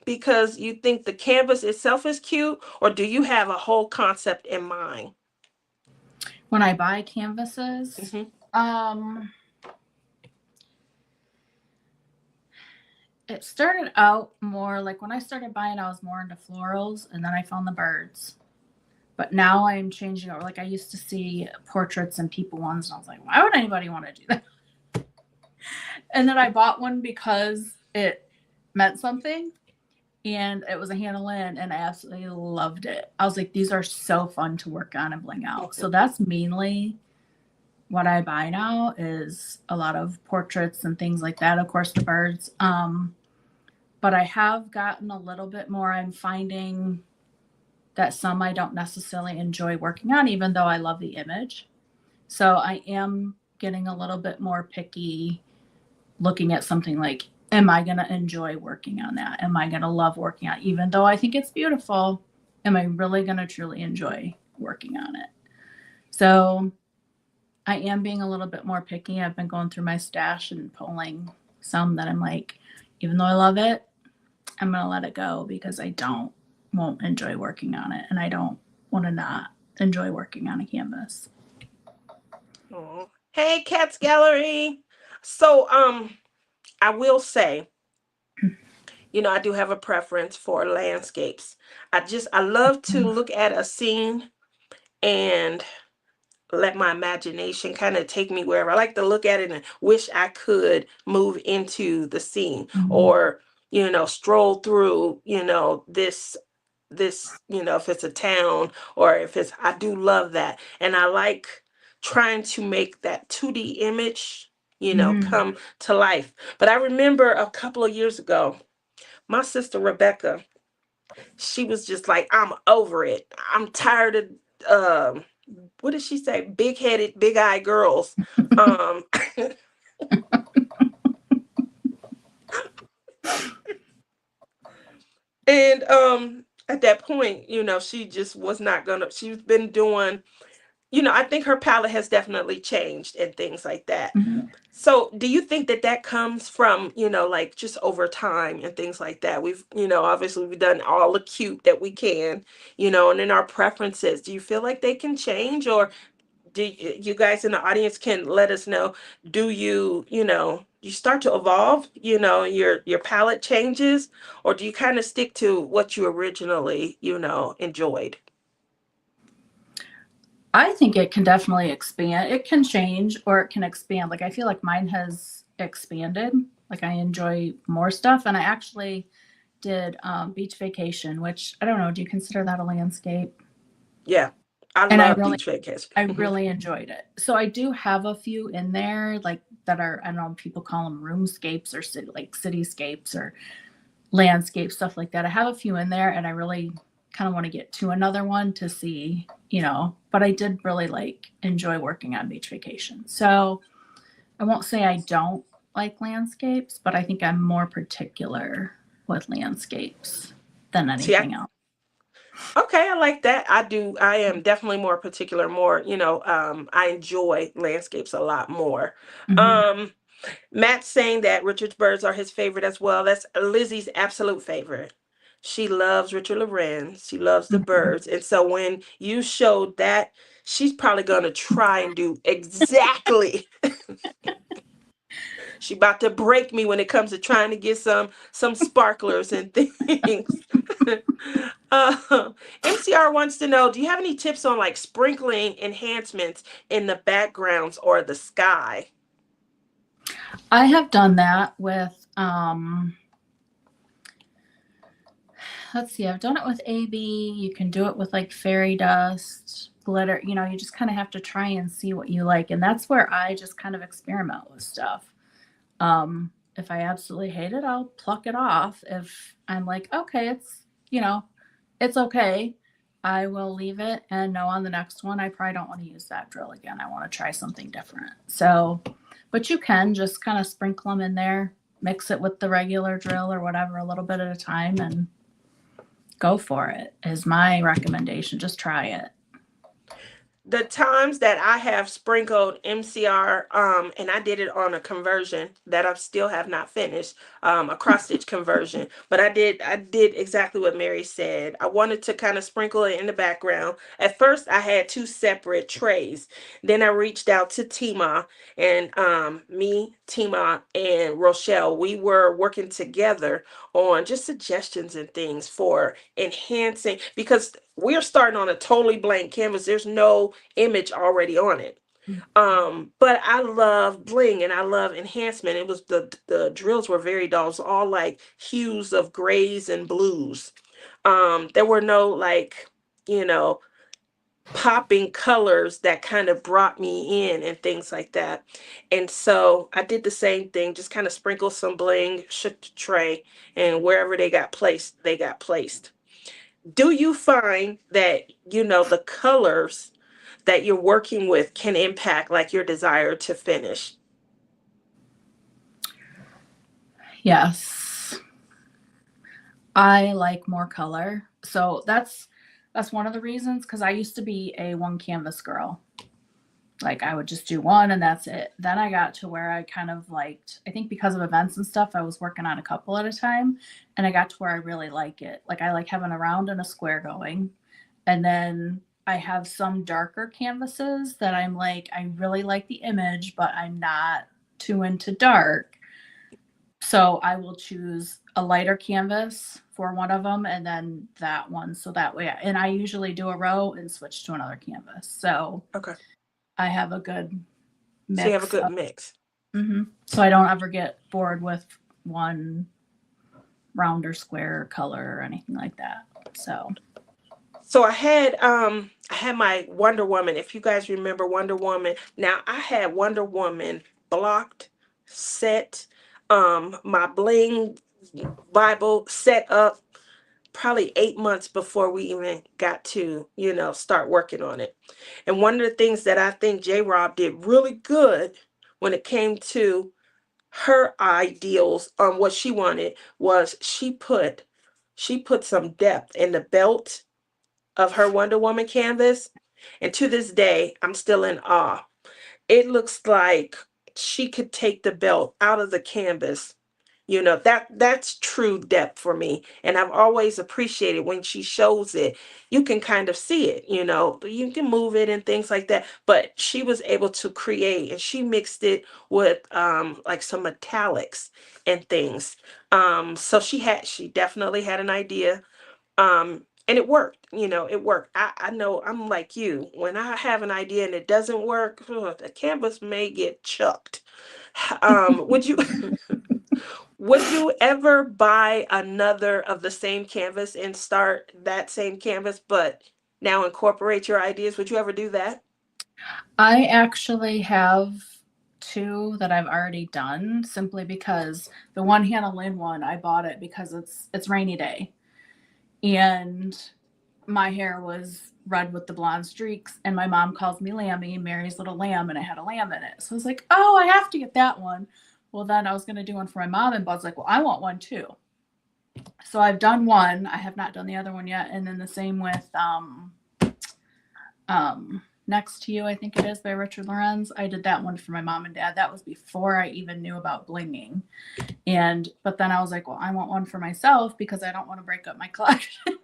because you think the canvas itself is cute, or do you have a whole concept in mind? when I buy canvases, Hmm. um, it started out more like when I started buying, I was more into florals, and then I found the birds. But now I'm changing over. Like I used to see portraits and people ones, and I was like, why would anybody want to do that? And then I bought one because it meant something, and it was a Hannah Lynn, and I absolutely loved it. I was like, these are so fun to work on and bling out. So that's mainly what I buy now is a lot of portraits and things like that. Of course, the birds. But I have gotten a little bit more. I'm finding that some I don't necessarily enjoy working on, even though I love the image. So I am getting a little bit more picky looking at something like, am I going to enjoy working on that? Am I going to love working on it? Even though I think it's beautiful, am I really going to truly enjoy working on it? So I am being a little bit more picky. I've been going through my stash and pulling some that I'm like, even though I love it, I'm going to let it go because won't enjoy working on it. And I don't want to not enjoy working on a canvas. Oh. Hey, Cats Gallery. So, I will say, I do have a preference for landscapes. I love to look at a scene and let my imagination kind of take me wherever. I like to look at it and wish I could move into the scene, Mm-hmm. or stroll through this, if it's a town, or if it's, I do love that. And I like trying to make that 2D image, Mm-hmm. come to life. But I remember a couple of years ago, my sister Rebecca, she was just like, I'm over it. I'm tired of, what did she say? Big headed, big eyed girls. Um, and at that point, she just was not gonna, she's been doing, I think her palette has definitely changed and things like that. Mm-hmm. So, do you think that that comes from, like just over time and things like that? We've, obviously we've done all the cute that we can, and then our preferences. Do you feel like they can change, or Do you guys in the audience can let us know, do you, you start to evolve, your palette changes, or do you kind of stick to what you originally, enjoyed? I think it can definitely expand. It can change or it can expand. Like I feel like mine has expanded. Like I enjoy more stuff, and I actually did beach vacation, which I don't know. Do you consider that a landscape? Yeah, I And love beach vacation. I really enjoyed it. So I do have a few in there, like that are, I don't know, people call them roomscapes or like cityscapes or landscape stuff like that. I have a few in there, and I really kind of want to get to another one to see, but I did really enjoy working on beach vacation. So I won't say I don't like landscapes, but I think I'm more particular with landscapes than See, anything else. okay, I like that. I do. I am definitely more particular, more, I enjoy landscapes a lot more. Mm-hmm. Um, Matt's saying that Richard's birds are his favorite as well. That's Lizzie's absolute favorite. She loves Richard Lorenz. She loves the Mm-hmm. birds. And so when you showed that, she's probably going to try and do exactly. She about to break me when it comes to trying to get some sparklers and things. uh, MCR wants to know, do you have any tips on like sprinkling enhancements in the backgrounds or the sky? I have done that with let's see, I've done it with AB. You can do it with like fairy dust, glitter. You just kind of have to try and see what you like. And that's where I just kind of experiment with stuff. If I absolutely hate it, I'll pluck it off. If I'm like, okay, it's okay, I will leave it and know on the next one, I probably don't want to use that drill again. I want to try something different. So, but you can just kind of sprinkle them in there, mix it with the regular drill or whatever, a little bit at a time, and go for it is my recommendation. Just try it. The times that I have sprinkled MCR, and I did it on a conversion that I still have not finished, a cross stitch conversion. But I did exactly what Mary said. I wanted to kind of sprinkle it in the background. At first, I had two separate trays. Then I reached out to Teemaw, and me, Teemaw, and Rochelle, we were working together on just suggestions and things for enhancing, because we're starting on a totally blank canvas. There's no image already on it. But I love bling and I love enhancement. It was the drills were very dull. It was all like hues of grays and blues. There were no like, you know, popping colors that kind of brought me in and things like that. And so I did the same thing, just kind of sprinkle some bling, shook the tray, and wherever they got placed, they got placed. Do you find that, the colors that you're working with can impact like your desire to finish? Yes. I like more color. So that's one of the reasons, because I used to be a one canvas girl. Like I would just do one and that's it. Then I got to where I kind of liked, I think because of events and stuff, I was working on a couple at a time, and I got to where I really like it. Like I like having a round and a square going. And then I have some darker canvases that I'm like, I really like the image, but I'm not too into dark. So I will choose a lighter canvas for one of them and then that one. So that way, and I usually do a row and switch to another canvas. So Okay. I have a good So you have a mix good of, mix. so I don't ever get bored with one round or square color or anything like that. So, So I had my Wonder Woman. If you guys remember Wonder Woman, now I had Wonder Woman blocked, set, my bling Bible set up probably 8 months before we even got to, start working on it. And one of the things that I think JRob did really good when it came to her ideals on what she wanted was she put some depth in the belt of her Wonder Woman canvas. And to this day, I'm still in awe. It looks like she could take the belt out of the canvas, That's true depth for me, and I've always appreciated when she shows it. You can kind of see it, you can move it and things like that, but she was able to create, and she mixed it with like some metallics and things. So she definitely had an idea, and it worked. It worked. I know I'm like you. When I have an idea and it doesn't work, the canvas may get chucked. Would you would you ever buy another of the same canvas and start that same canvas, but now incorporate your ideas? Would you ever do that? I actually have two that I've already done simply because the one Hannah Lynn one, I bought it because it's rainy day and my hair was red with the blonde streaks, and my mom calls me Lammy, Mary's little lamb, and I had a lamb in it. So I was like, oh, I have to get that one. Well, then I was going to do one for my mom, and Bud's like, well, I want one too. So I've done one. I have not done the other one yet. And then the same with Next to You, I think it is, by Richard Lorenz. I did that one for my mom and dad. That was before I even knew about blinging. But then I was like, well, I want one for myself because I don't want to break up my collection.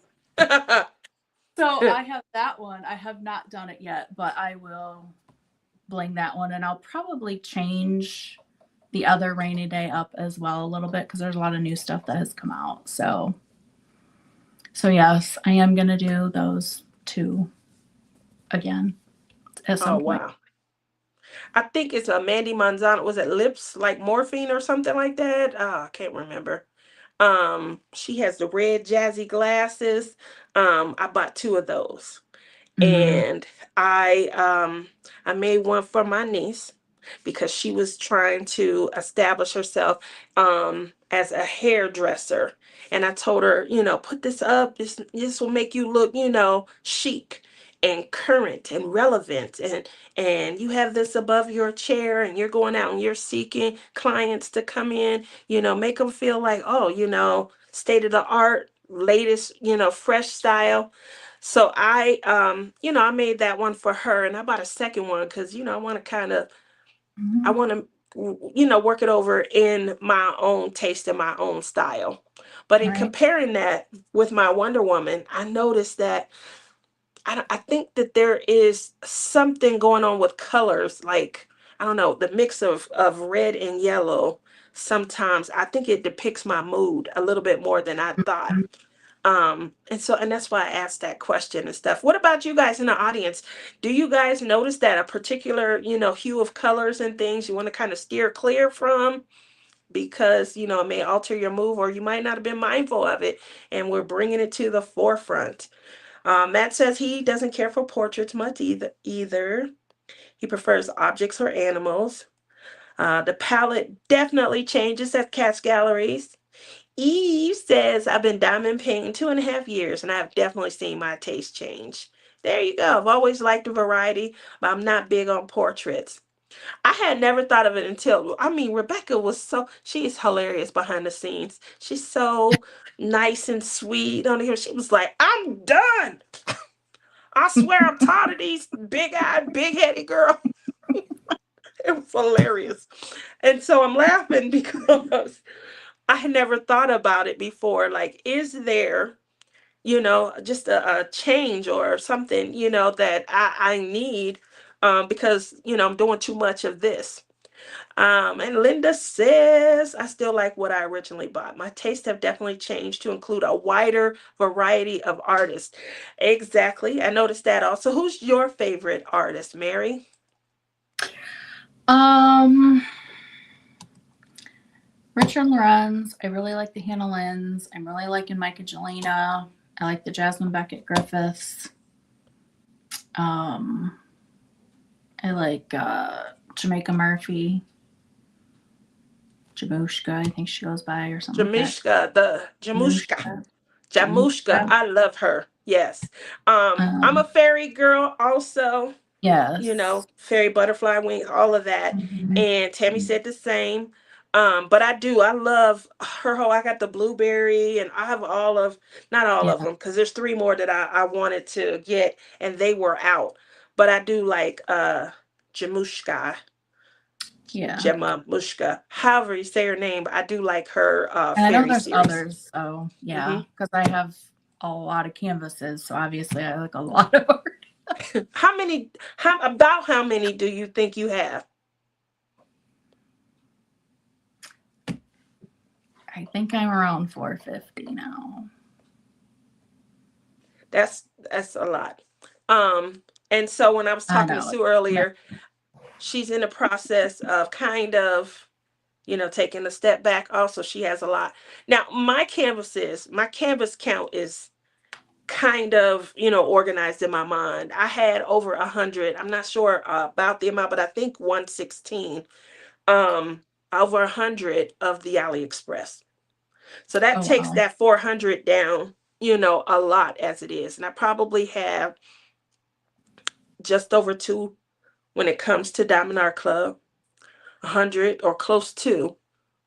So I have that one. I have not done it yet, but I will bling that one, and I'll probably change the other rainy day up as well a little bit because there's a lot of new stuff that has come out. So yes, I am gonna do those two again at Oh some point. wow. I think it's a Mandy Manzano. Was it Lips Like Morphine or something like that? I can't remember. She has the red jazzy glasses. I bought two of those. Mm-hmm. And I made one for my niece because she was trying to establish herself as a hairdresser. And I told her, put this up. This will make you look, chic and current and relevant, and you have this above your chair, and you're going out and you're seeking clients to come in, make them feel like, oh, state of the art, latest, fresh style. So I made that one for her, and I bought a second one because, I want to I Mm-hmm. want to, work it over in my own taste and my own style. But in Right. comparing that with my Wonder Woman, I noticed that I think that there is something going on with colors, like, I don't know, the mix of red and yellow. Sometimes I think it depicts my mood a little bit more than I thought. And that's why I asked that question and stuff. What about you guys in the audience? Do you guys notice that a particular, hue of colors and things you want to kind of steer clear from because, it may alter your move, or you might not have been mindful of it, and we're bringing it to the forefront. Matt says he doesn't care for portraits much either. He prefers objects or animals. The palette definitely changes at Cat's Galleries. Eve says, I've been diamond painting 2.5 years, and I've definitely seen my taste change. There you go. I've always liked a variety, but I'm not big on portraits. I had never thought of it until, I mean, Rebecca she is hilarious behind the scenes. She's so nice and sweet on here. She was like, I'm done. I swear I'm tired of these big-eyed, big-headed girls. It was hilarious. And so I'm laughing because I had never thought about it before. Like, is there, just a change or something, that I need, because, I'm doing too much of this. And Linda says, I still like what I originally bought. My tastes have definitely changed to include a wider variety of artists. Exactly. I noticed that also. Who's your favorite artist, Mary? Um, Richard Lorenz. I really like the Hannah Lynn's. I'm really liking Micah Jelena. I like the Jasmine Beckett Griffiths. Um, I like Jamaica Murphy. Jamushka, I think she goes by, or something like that. Jamishka, the Jamushka. Jamushka. Jamushka. Jamushka. I love her. Yes. I'm a Um, fairy girl also. yes. Fairy butterfly wings, all of that. Mhm. And Tammy said the same. But I love her whole, I got the blueberry, and I have not all of Yeah. them, because there's three more that I wanted to get, and they were out. But I do like Jamushka. Yeah. Gemma Mushka, however you say her name. But I do like her And I know fairy there's series. others. So Hmm yeah, because I have a lot of canvases. So obviously I like a lot of art. How many? How many do you think you have? I think I'm around 450 now. That's a lot. And so when I was I talking to know. Sue earlier, she's in the process of kind of, taking a step back. Also, she has a lot. Now, my canvas count is kind of, organized in my mind. I had over 100. I'm not sure about the amount, but I think 116. Um, over 100 of the AliExpress. So that Oh takes wow. that 400 down, a lot as it is. And I probably have just over two when it comes to Diamond Art Club, 100 or close to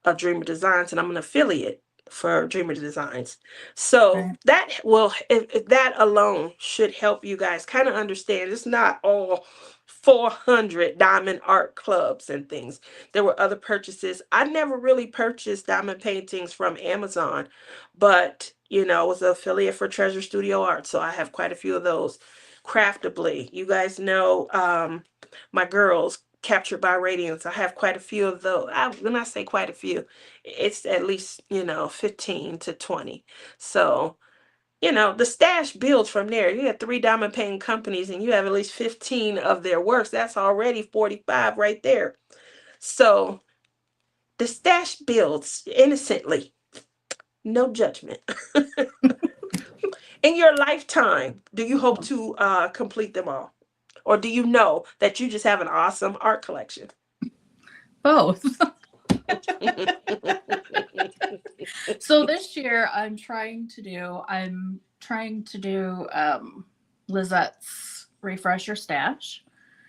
of Dreamer Designs, and I'm an affiliate for Dreamer Designs. So Right. that will, if that alone should help you guys kind of understand it's not all 400 diamond art clubs and things. There were other purchases. I never really purchased diamond paintings from Amazon, but I was an affiliate for Treasure Studio Art, so I have quite a few of those. Craftably, you guys know my girls Captured by Radiance. I have quite a few of those. When I say quite a few, it's at least 15 to 20. So the stash builds from there. You have 3 diamond painting companies and you have at least 15 of their works. That's already 45 right there. So the stash builds innocently. No judgment. In your lifetime, do you hope to complete them all? Or do you know that you just have an awesome art collection? Both. So this year I'm trying to do Lizette's Refresher Stash.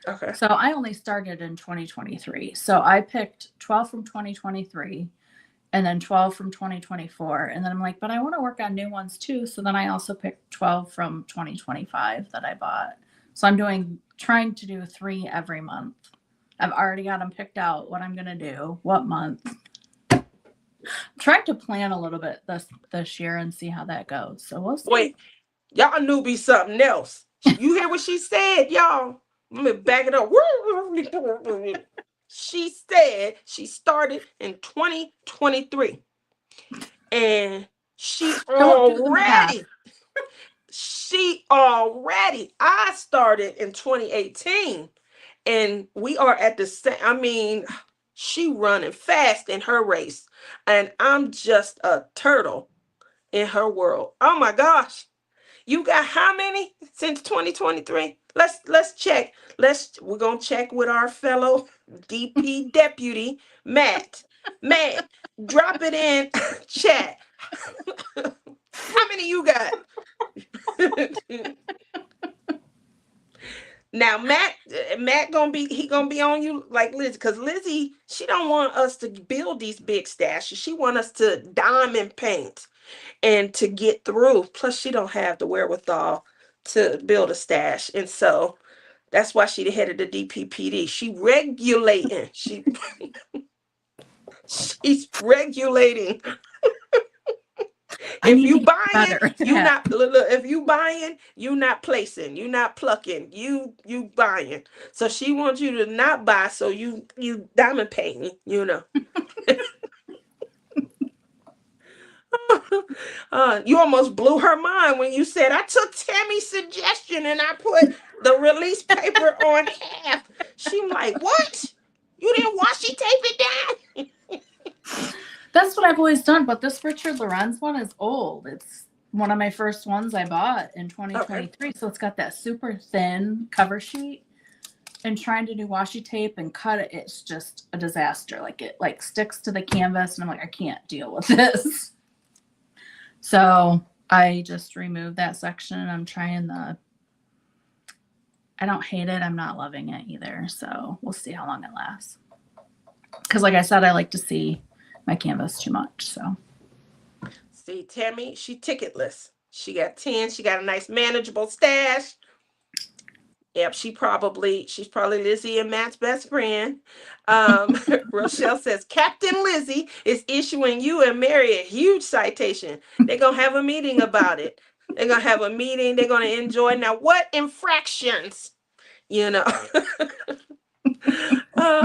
Okay. So I only started in 2023. So I picked 12 from 2023 and then 12 from 2024. And then I'm like, but I want to work on new ones too. So then I also picked 12 from 2025 that I bought. So trying to do 3 every month. I've already got them picked out what I'm going to do, what month. I'm trying to plan a little bit this year and see how that goes. So we'll see. Wait, y'all knew be something else. You hear what she said, y'all? Let me back it up. She said she started in 2023. And Don't do the math. I started in 2018. And we are at the same, she running fast in her race. And I'm just a turtle in her world. Oh my gosh. You got how many since 2023? Let's check. We're gonna check with our fellow DP deputy, Matt. Matt, drop it in chat. How many you got? Now Matt gonna be on you like Lizzie, because Lizzie, she don't want us to build these big stashes. She want us to diamond paint and to get through. Plus, she don't have the wherewithal to build a stash, and so that's why she the head of the DPPD. She regulating. She's regulating. I If need to you get buying, better at you that. not look, if you buying, you not placing, you not plucking, you buying. So she wants you to not buy, so you diamond painting. You almost blew her mind when you said I took Tammy's suggestion and I put the release paper on half. She like, what? You didn't washi tape it down? That's what I've always done. But this Richard Lorenz one is old. It's one of my first ones I bought in Okay. 2023. So it's got that super thin cover sheet. And trying to do washi tape and cut it, it's just a disaster. Like it sticks to the canvas, and I'm like, I can't deal with this. So I just removed that section, and I'm trying I don't hate it. I'm not loving it either. So we'll see how long it lasts. Because like I said, I like to see my canvas too much. So See, Tammy, she ticketless. She got 10. She got a nice manageable stash. Yep, she's probably Lizzie and Matt's best friend. Rochelle says Captain Lizzie is issuing you and Mary a huge citation. They're gonna have a meeting about it. They're gonna have a meeting. They're gonna enjoy. Now, what infractions? You know.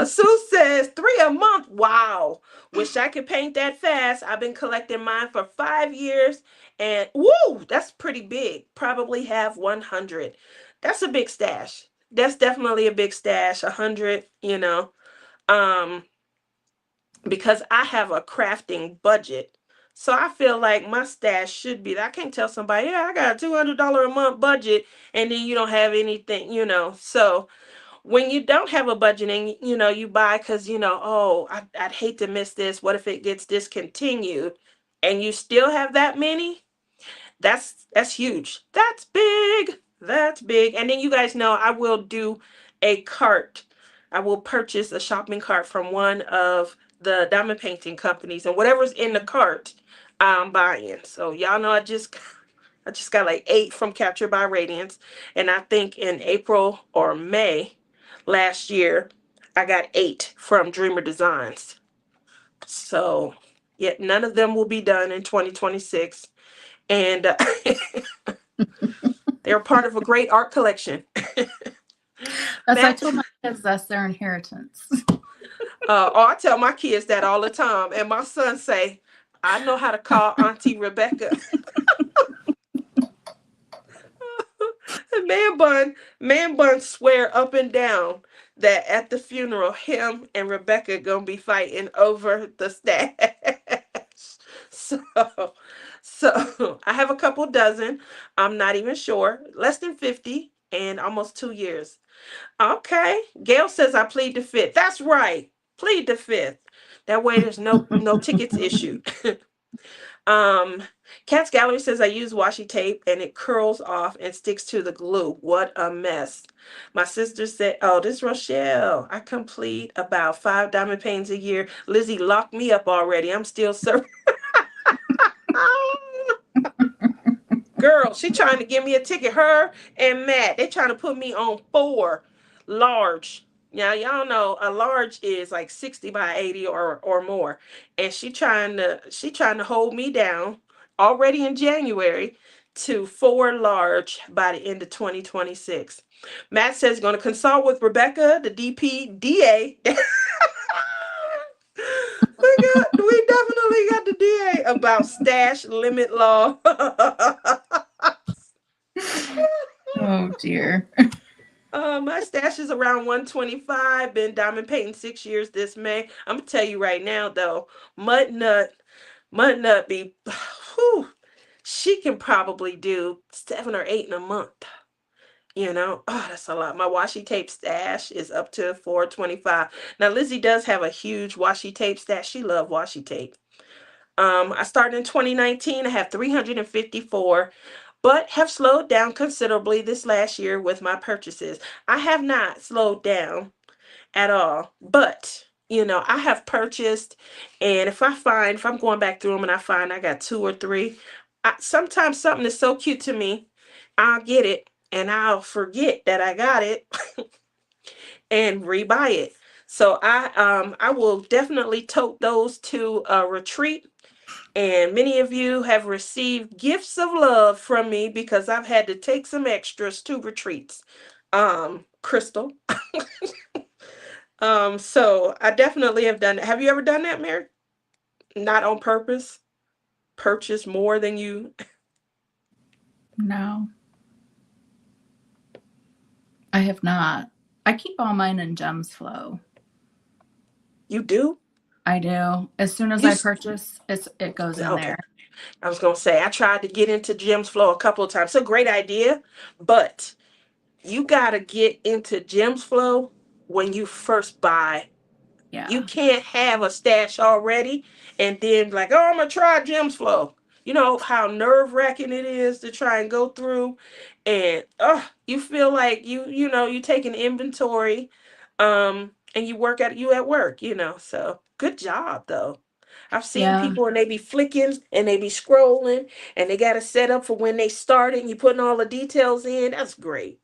Sue says 3 a month. Wow. Wish I could paint that fast. I've been collecting mine for 5 years, and woo, that's pretty big. Probably have 100. That's a big stash. That's definitely a big stash. 100. Um, because I have a crafting budget. So I feel like my stash should be. I can't tell somebody, yeah, I got a $200 a month budget, and then you don't have anything. So when you don't have a budget and you buy because oh, I'd hate to miss this, what if it gets discontinued, and you still have that many, that's huge. That's big. And then you guys know I will do a cart. I will purchase a shopping cart from one of the diamond painting companies, and whatever's in the cart I'm buying. So y'all know I just got like 8 from Captured by Radiance. And I think in April or May last year, I got 8 from Dreamer Designs. So, yet none of them will be done in 2026. And they're part of a great art collection. That's I Matt, told my kids that's their inheritance. I tell my kids that all the time. And my son say, I know how to call Auntie Rebecca. Man Bun swear up and down that at the funeral, him and Rebecca gonna be fighting over the stash. So, so I have a couple dozen. I'm not even sure, less than 50, and almost 2 years. Okay, Gail says I plead the fifth. That's right, plead the fifth. That way, there's no tickets issued. Um, Cat's Gallery says I use washi tape and it curls off and sticks to the glue. What a mess. My sister said, oh, this Rochelle. I complete about 5 diamond paintings a year. Lizzie locked me up already. I'm still serving. Girl, she trying to give me a ticket. Her and Matt, they trying to put me on 4 large. Now y'all know a large is like 60 by 80 or more. And she trying to hold me down already in January to 4 large by the end of 2026. Matt says he's gonna consult with Rebecca, the DPDA. We definitely got the DA about stash limit law. Oh dear. My stash is around 125. Been diamond painting 6 years this May. I'm gonna tell you right now though, Mud Nut, Mud Nut be, whew, she can probably do 7 or 8 in a month. Oh, that's a lot. My washi tape stash is up to 425. Now Lizzie does have a huge washi tape stash. She loves washi tape. I started in 2019. I have 354, but have slowed down considerably this last year with my purchases. I have not slowed down at all, but I have purchased, and if I'm going back through them and I find I got 2 or 3, sometimes something is so cute to me, I'll get it and I'll forget that I got it and rebuy it. So I will definitely tote those to a retreat, and many of you have received gifts of love from me because I've had to take some extras to retreats. Crystal. So I definitely have done that. Have you ever done that, Mary? Not on purpose? Purchase more than you. No, I have not. I keep all mine in Gems Flow. You do? I do. As soon as You I purchase, it goes in okay. there. I was gonna say I tried to get into Gems Flow a couple of times. It's a great idea, but you gotta get into Gems Flow when you first buy. Yeah. You can't have a stash already and then like, oh, I'm gonna try Gems Flow. You know how nerve wracking it is to try and go through, and you feel like you take an inventory, and you at work. So good job though. I've seen Yeah. people and they be flicking and they be scrolling and they got it set up for when they start it and you putting all the details in. That's great.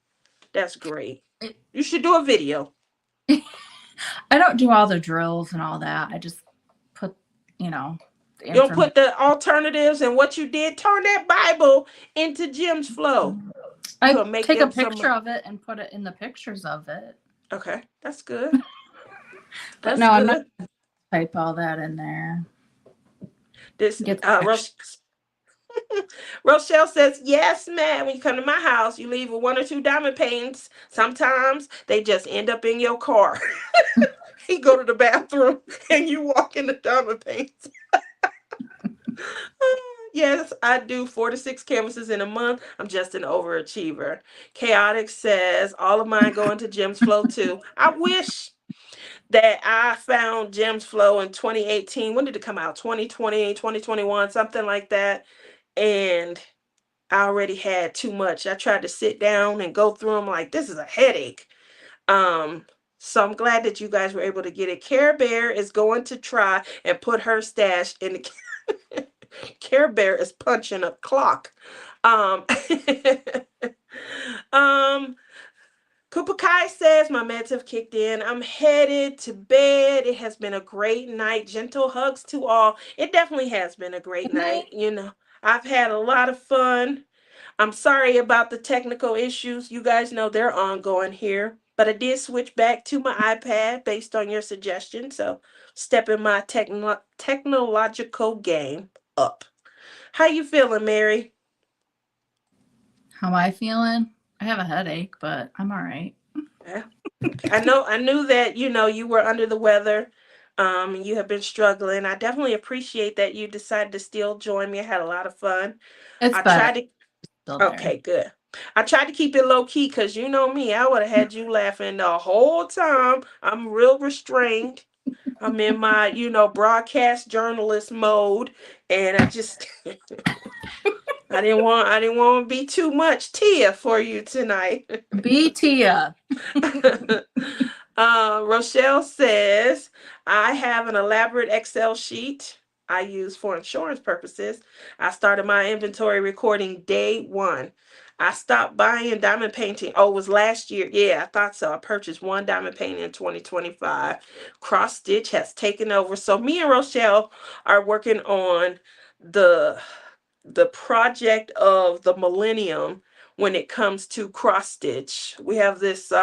That's great. It, You should do a video. I don't do all the drills and all that. I just put, you know, the You don't information. put the alternatives and what you did. Turn that Bible into Jim's flow. You I gonna make take a them some. picture of it and put it in the pictures of it. Okay, that's good. But That's no, I'm not good. gonna type all that in there. This Get Rochelle says, yes, man. When you come to my house, you leave with one or two diamond paintings. Sometimes they just end up in your car. You go to the bathroom and you walk in the diamond paints. Yes, I do 4 to 6 canvases in a month. I'm just an overachiever. Chaotic says, all of mine go into Jim's Flow too. I wish that I found Jim's Flow in 2018. When did it come out? 2020, 2021, something like that. And I already had too much. I tried to sit down and go through them like this is a headache. Um, so I'm glad that you guys were able to get it. Care Bear is going to try and put her stash in the Care Bear is punching a clock. Um, um, Koopa Kai says my meds have kicked in. I'm headed to bed. It has been a great night. Gentle hugs to all. It definitely has been a great night. I've had a lot of fun. I'm sorry about the technical issues. You guys know they're ongoing here. But I did switch back to my iPad based on your suggestion. So stepping my technological game up. How you feeling, Mary? How am I feeling? I have a headache, but I'm all right. Yeah. Okay. I knew that, you were under the weather. You have been struggling. I definitely appreciate that you decided to still join me. I had a lot of fun. It's I better. tried to Still there. Okay, good. I tried to keep it low key because you know me, I would have had you laughing the whole time. I'm real restrained. I'm in my, broadcast journalist mode, and I didn't want to be too much Tia for you tonight. Be Tia. Rochelle says, I have an elaborate Excel sheet I use for insurance purposes. I started my inventory recording day one. I stopped buying diamond painting. Oh, it was last year. Yeah, I thought so. I purchased one diamond painting in 2025. Cross stitch has taken over. So me and Rochelle are working on the the project of the millennium when it comes to cross stitch. We have this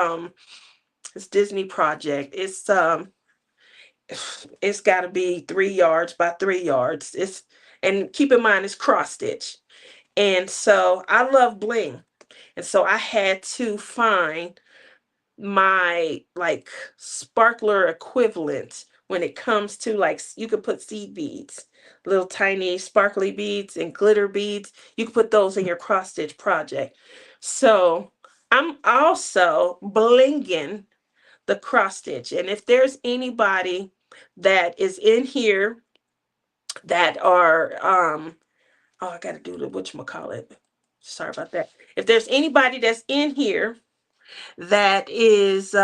Disney project. It's got to be 3 yards by 3 yards. And keep in mind it's cross stitch. And so I love bling. And so I had to find my like sparkler equivalent when it comes to like you could put seed beads, little tiny sparkly beads and glitter beads. You could put those in your cross stitch project. So I'm also blinging the cross stitch. And if there's anybody that is in here that are oh, I gotta do the whatchamacallit. Sorry about that. If there's anybody that's in here that is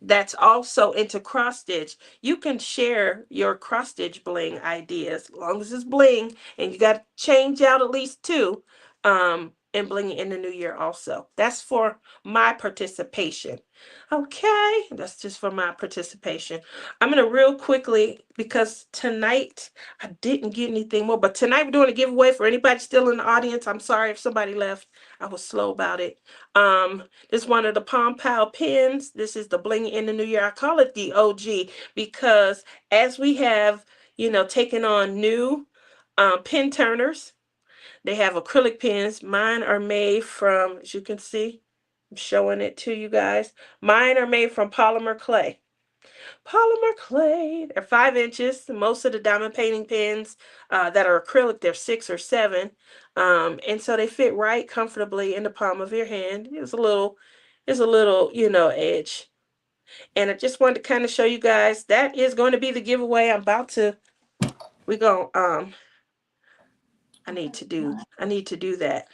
that's also into cross stitch, you can share your cross stitch bling ideas as long as it's bling, and you got to change out at least two and bling it in the new year also. That's for my participation. Okay, that's just for my participation. I'm gonna real quickly, because tonight I didn't get anything more, but tonight we're doing a giveaway for anybody still in the audience. I'm sorry if somebody left. I was slow about it. This is one of the Palm Pal pins. This is the Bling in the New Year. I call it the OG because as we have, taken on new pin turners, they have acrylic pins. Mine are made from, as you can see, I'm showing it to you guys. Mine are made from polymer clay. Polymer clay. They're 5 inches. Most of the diamond painting pins that are acrylic, they're 6 or 7. And so they fit right comfortably in the palm of your hand. It's a little, edge. And I just wanted to kind of show you guys that is going to be the giveaway. We're going I need to do that.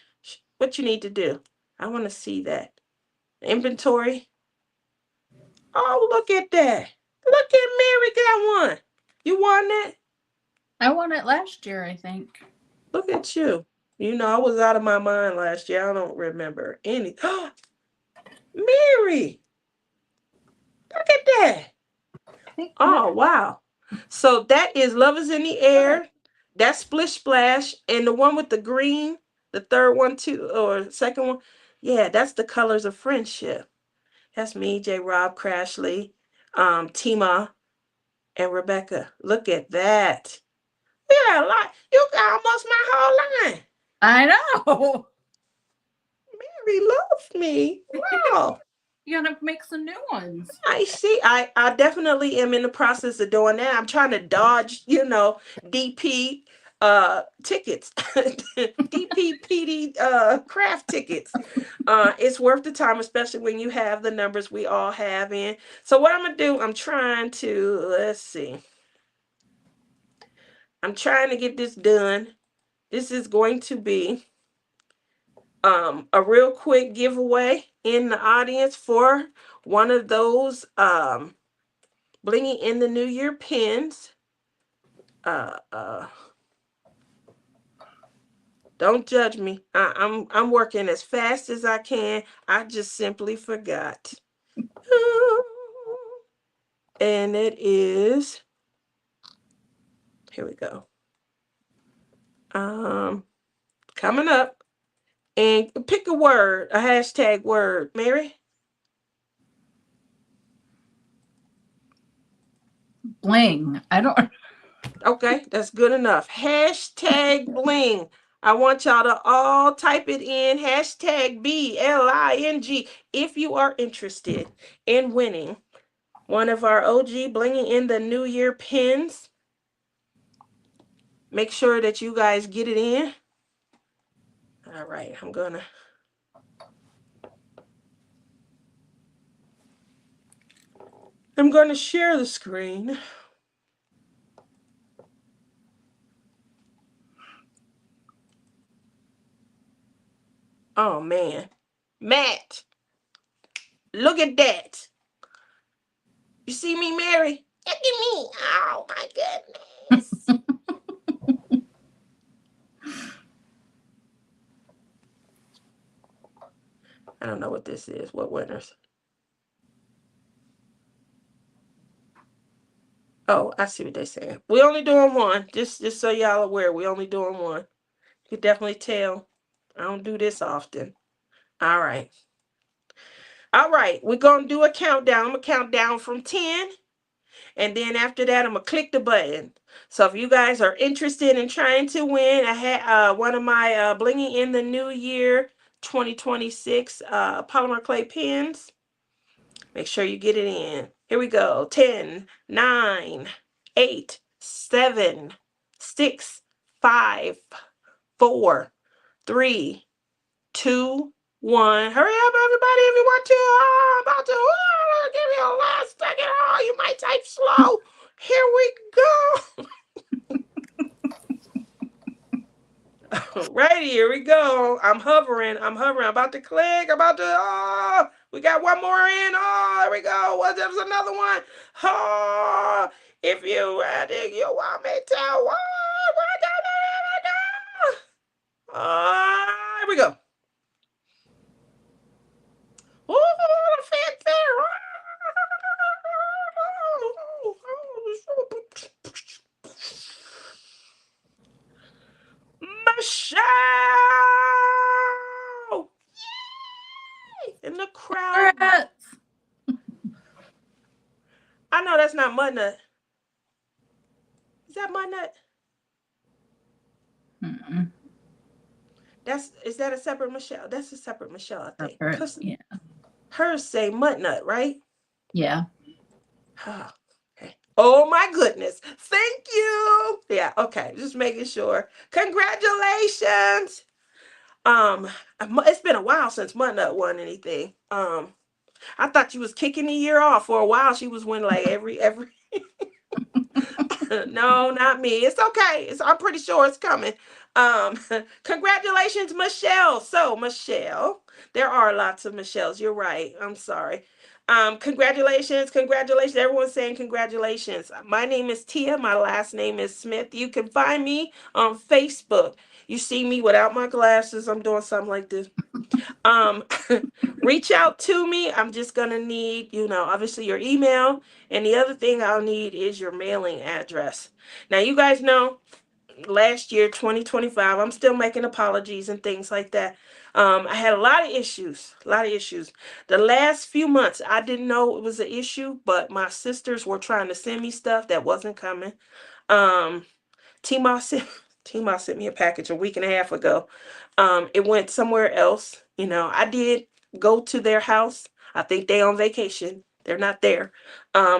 What you need to do? I want to see that. Inventory. Oh, look at that. Look at Mary got one. You won that? I won it last year, I think. Look at you. You know, I was out of my mind last year. I don't remember any. Mary, look at that. Oh, wow. So that is Love is in the Air. That's Splish Splash. And the one with the green, the third one too, or second one. Yeah, that's The Colors of Friendship. That's me, JRob, Crashly, Teemaw, and Rebecca. Look at that. Yeah, like you got almost my whole line. I know. Mary loves me. Wow. You gotta make some new ones. I see. I definitely am in the process of doing that. I'm trying to dodge, DP tickets. DPPD craft tickets. It's worth the time, especially when you have the numbers we all have in. So what I'm gonna do, I'm trying to let's see. I'm trying to get this done. This is going to be a real quick giveaway in the audience for one of those Blinging in the New Year pins. Don't judge me. I'm working as fast as I can. I just simply forgot. And it is, here we go. Coming up. And pick a word, a hashtag word. Mary? Bling. I don't. Okay, that's good enough. Hashtag bling. I want y'all to all type it in. Hashtag BLING if you are interested in winning one of our OG Blinging in the New Year pins. Make sure that you guys get it in. All right, I'm gonna share the screen. Oh man, Matt, look at that. You see me, Mary? Look at me. Oh my goodness. I don't know what this is. What winners? Oh, I see what they're saying. We only doing one. Just so y'all aware, we only doing one. You can definitely tell. I don't do this often. All right. All right. We're gonna do a countdown. I'm gonna count down from 10. And then after that, I'm gonna click the button. So if you guys are interested in trying to win, I had one of my Blinging in the New Year 2026 polymer clay pins. Make sure you get it in. Here we go. 10, 9, 8, 7, 6, 5, 4, 3, 2, 1. Hurry up, everybody, if you want to. Oh, I'm about to give you a last second. Oh, you might type slow. Here we go. Right here we go. I'm hovering. I'm about to click. We got one more in. Oh, there we go. There's another one. Oh, if you ready, you want me to. Oh, here we go. Oh, the fanfare. Michelle! Yay! In the crowd. I know that's not Mud Nut. Is that Mud Nut? Is that a separate Michelle? That's a separate Michelle, I think. Yeah. Hers say Mud Nut, right? Yeah. Okay. Oh my goodness. Thank you. Yeah, okay. Just making sure. Congratulations. It's been a while since Mud Nut won anything. I thought she was kicking the year off. For a while she was winning like every no, not me. It's okay. I'm pretty sure it's coming. Congratulations, Michelle. So, Michelle, there are lots of Michelles. You're right. I'm sorry. Congratulations, congratulations. Everyone's saying congratulations. My name is Tia. My last name is Smith. You can find me on Facebook. You see me without my glasses. I'm doing something like this. Um, reach out to me. I'm just gonna need, obviously your email, and the other thing I'll need is your mailing address. Now, you guys know last year 2025, I'm still making apologies and things like that. I had a lot of issues. The last few months I didn't know it was an issue, but my sisters were trying to send me stuff that wasn't coming. um Teemaw sent Teemaw sent me a package a week and a half ago. It went somewhere else. I did go to their house. I think they on vacation. They're not there.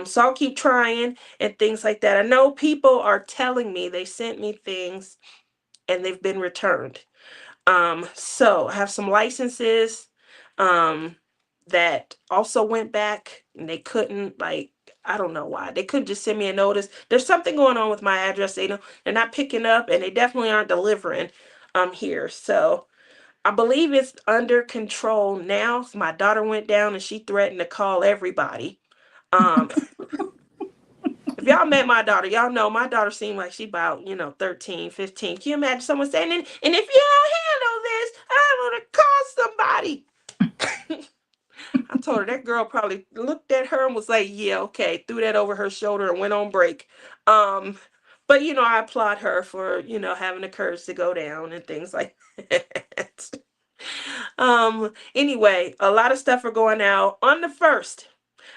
So I'll keep trying and things like that. I know people are telling me they sent me things and they've been returned. So I have some licenses um that also went back and they couldn't, like, I don't know why. They couldn't just send me a notice. There's something going on with my address. They're not picking up and they definitely aren't delivering here. So I believe it's under control now. My daughter went down and she threatened to call everybody. Um if y'all met my daughter, y'all know my daughter seemed like she about, 13, 15. Can you imagine someone saying, and if you don't handle this, I'm gonna call somebody. I told her that girl probably looked at her and was like, yeah, okay, threw that over her shoulder and went on break. Um, but I applaud her for, having the courage to go down and things like that. Anyway, a lot of stuff are going out on the 1st.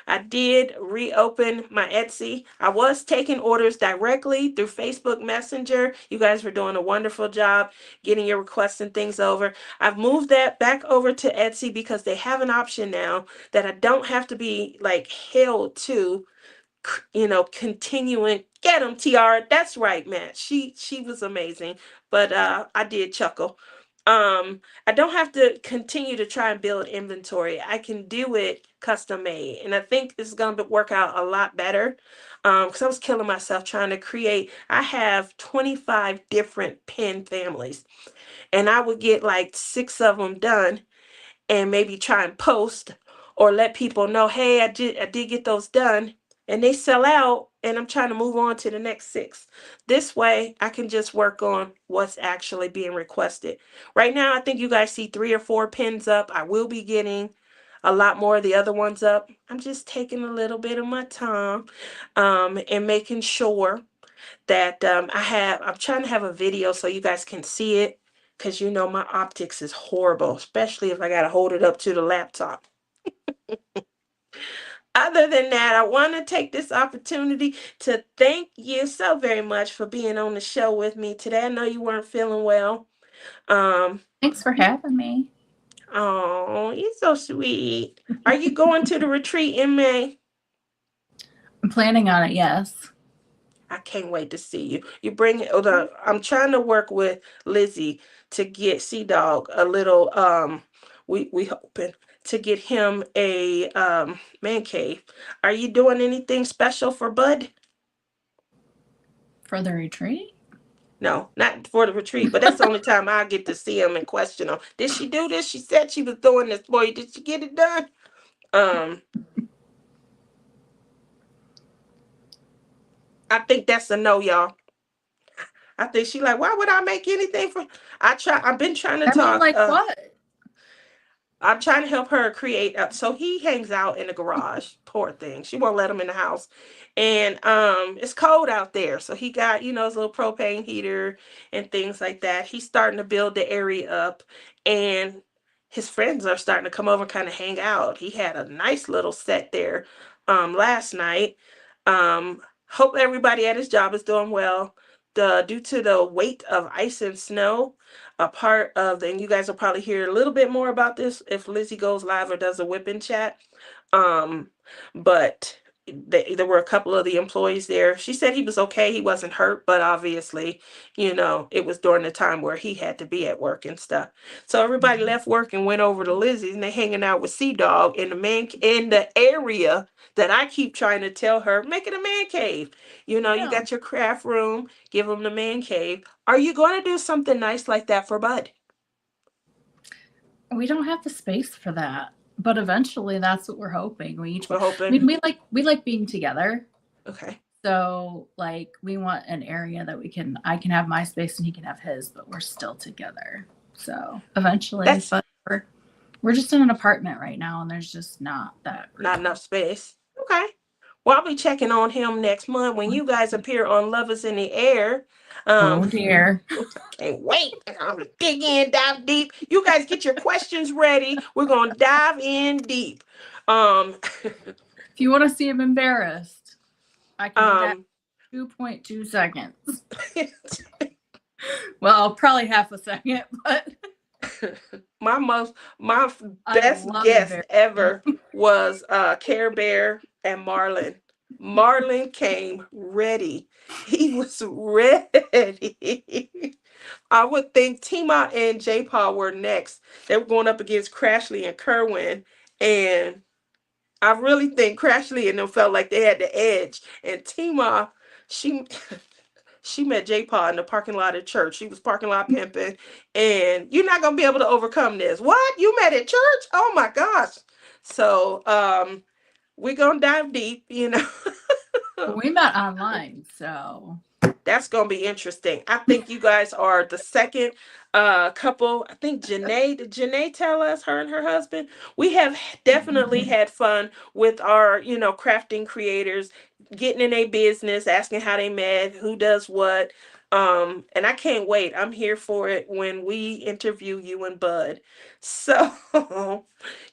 I did reopen my Etsy. I was taking orders directly through Facebook Messenger. You guys were doing a wonderful job getting your requests and things over. I've moved that back over to Etsy because they have an option now that I don't have to be like held to, continuing. Get them, Tiara. That's right, Matt. She was amazing, but I did chuckle. I don't have to continue to try and build inventory. I can do it custom made, and I think this is going to work out a lot better. Because I was killing myself trying to create. I have 25 different pen families, and I would get like 6 of them done and maybe try and post or let people know, hey, I did get those done, and they sell out and I'm trying to move on to the next 6. This way I can just work on what's actually being requested. Right now I think you guys see 3 or 4 pins up. I will be getting a lot more of the other ones up. I'm just taking a little bit of my time and making sure that I'm trying to have a video so you guys can see it, because my optics is horrible, especially if I gotta hold it up to the laptop. Other than that, I want to take this opportunity to thank you so very much for being on the show with me today. I know you weren't feeling well. Um, Thanks for having me. oh, you're so sweet. Are you going to the retreat in May? I'm planning on it, yes. I can't wait to see you. You bring it. I'm trying to work with Lizzie to get Sea Dog a little. We hoping to get him a man cave. Are you doing anything special for Bud? For the retreat? No, not for the retreat, but that's the only time I get to see him and question him. Did she do this? She said she was doing this for you. Did she get it done? Um, I think that's a no, y'all. I think she like, why would I make anything for? I've been trying to I mean, talk. like what? I'm trying to help her create. So he hangs out in the garage. Poor thing. She won't let him in the house, and it's cold out there. So he got his little propane heater and things like that. He's starting to build the area up, and his friends are starting to come over and kind of hang out. He had a nice little set there last night. Hope everybody at his job is doing well. Due to the weight of ice and snow, a part of and you guys will probably hear a little bit more about this if Lizzie goes live or does a whipping chat. Um, but there were a couple of the employees there. She said he was okay, he wasn't hurt, but obviously, it was during the time where he had to be at work and stuff. So everybody left work and went over to Lizzie's, and they hanging out with Sea Dog in the area that I keep trying to tell her, make it a man cave. You Yeah. got your craft room, give them the man cave. Are you going to do something nice like that for Bud? We don't have the space for that. But eventually, that's what we're hoping. We each We're want. I hoping. mean, we like being together. Okay. So like we want an area that I can have my space and he can have his, but we're still together. So eventually, That's but we're just in an apartment right now, and there's just not that not room. enough space. Okay. Well, I'll be checking on him next month when you guys appear on Love Is in the Air. Oh dear. Can't wait. I'm gonna dig in, dive deep. You guys get your questions ready. We're gonna dive in deep. Um, If you want to see him embarrassed, I can do that um, 2.2 seconds. Well, probably half a second, but my I best love guest embarrassment. ever was Care Bear and Marlon. Marlon came ready. He was ready. I would think Teemaw and J-Paw were next. They were going up against Crashly and Kerwin, and I really think Crashly and them felt like they had the edge. And Teemaw, she she met J-Paw in the parking lot of church. She was parking lot pimping, and you're not gonna be able to overcome this. What? You met at church? Oh my gosh! So we're gonna dive deep. We met online, so That's gonna be interesting. I think you guys are the second couple. I think did Janae tell us, her and her husband? We have definitely had fun with our, crafting creators, getting in a business, asking how they met, who does what. And I can't wait. I'm here for it when we interview you and Bud. So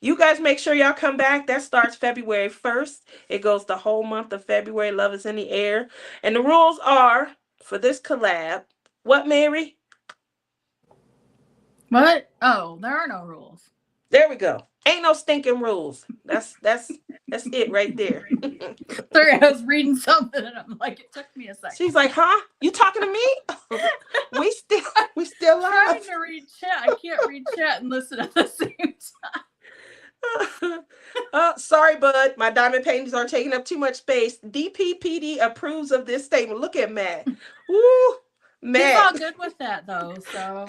you guys make sure y'all come back. That starts February 1st. It goes the whole month of February. Love Is in the Air. And the rules are for this collab. What, Mary? what? Oh, there are no rules. There we go. Ain't no stinking rules. That's it right there. Sorry, I was reading something and I'm like, it took me a second. She's like, huh? You talking to me? we still we still Trying live. to read chat. I can't read chat and listen at the same time. Sorry, bud. My diamond paintings are taking up too much space. DPPD approves of this statement. Look at Matt. Woo, He's all Matt. good with that though, so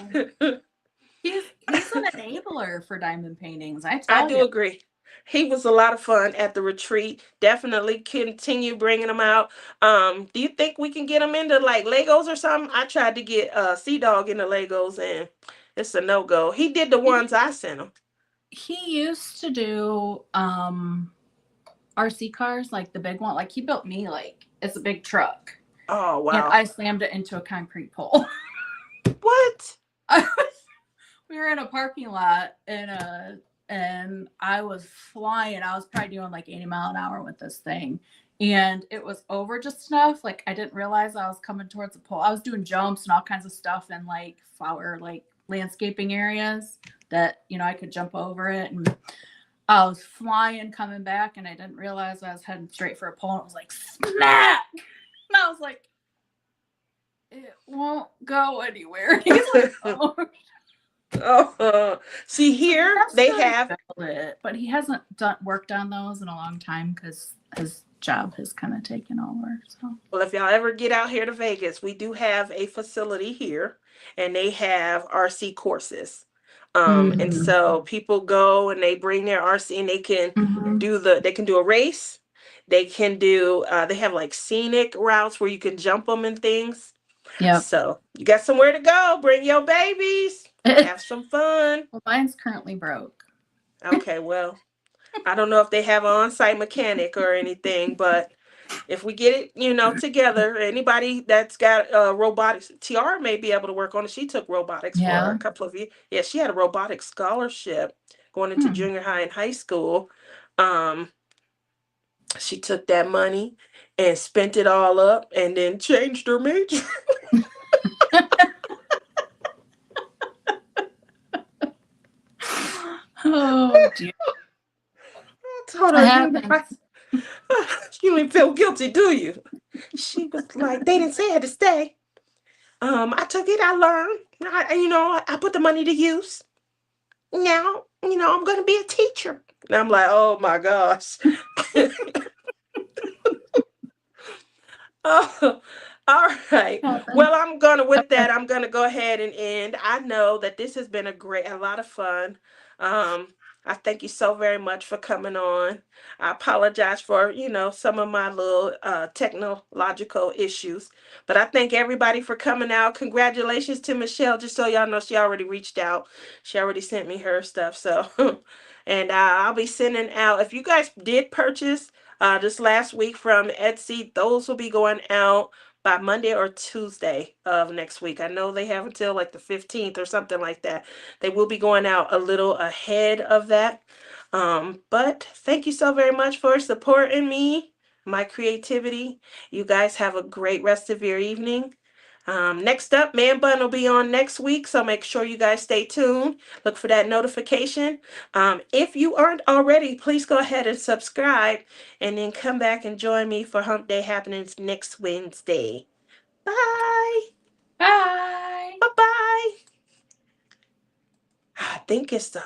he's an enabler for diamond paintings. I I tell do you. agree. He was a lot of fun at the retreat. Definitely continue bringing them out. Do you think we can get them into like Legos or something? I tried to get Sea Dog into Legos and it's a no go. He did the ones I sent him. He used to do RC cars, like the big one. Like he built me like it's a big truck. Oh And wow. I slammed it into a concrete pole. What? We were in a parking lot and I was flying. I was probably doing like 80 miles an hour with this thing. And it was over just enough. Like I didn't realize I was coming towards a pole. I was doing jumps and all kinds of stuff in like flower like landscaping areas that, I could jump over it. And I was flying coming back and I didn't realize I was heading straight for a pole. And it was like smack. And I was like, it won't go anywhere. He's like, oh. Oh, see So he here has they to have. rebuild it, but he hasn't worked on those in a long time because his job has kind of taken over. So Well, if y'all ever get out here to Vegas, we do have a facility here, and they have RC courses. And mm-hmm. so people go and they bring their RC and they can Mm-hmm. they can do a race. They can do they have like scenic routes where you can jump them and things. Yep. So you got somewhere to go. Bring your babies. Have some fun. Well, mine's currently broke. Okay, well, I don't know if they have an on-site mechanic or anything, but if we get it, together, anybody that's got robotics, Tiara may be able to work on it. She took robotics for a Yeah. couple of years. Yeah, she had a robotics scholarship going into Hmm. junior high and high school. Um, she took that money and spent it all up and then changed her major. Oh dear. I told It her, happens. you didn't feel guilty, do you? She was like, they didn't say I had to stay. I took it, I learned. I put the money to use. Now, I'm going to be a teacher. And I'm like, oh my gosh. Oh, all right. Happens. Well, with Okay. that, I'm going to go ahead and end. I know that this has been a lot of fun. Um, I thank you so very much for coming on. I apologize for, some of my little technological issues. But I thank everybody for coming out. Congratulations to Michelle. Just so y'all know, she already reached out. She already sent me her stuff. So, and I'll be sending out, if you guys did purchase this last week from Etsy, those will be going out by Monday or Tuesday of next week. I know they have until like the 15th or something like that. They will be going out a little ahead of that. But thank you so very much for supporting me, my creativity. You guys have a great rest of your evening. Next up, Mann Bun will be on next week, so make sure you guys stay tuned. Look for that notification. If you aren't already, please go ahead and subscribe, and then come back and join me for Hump Day happenings next Wednesday. Bye. Bye. Bye-bye. I think it's the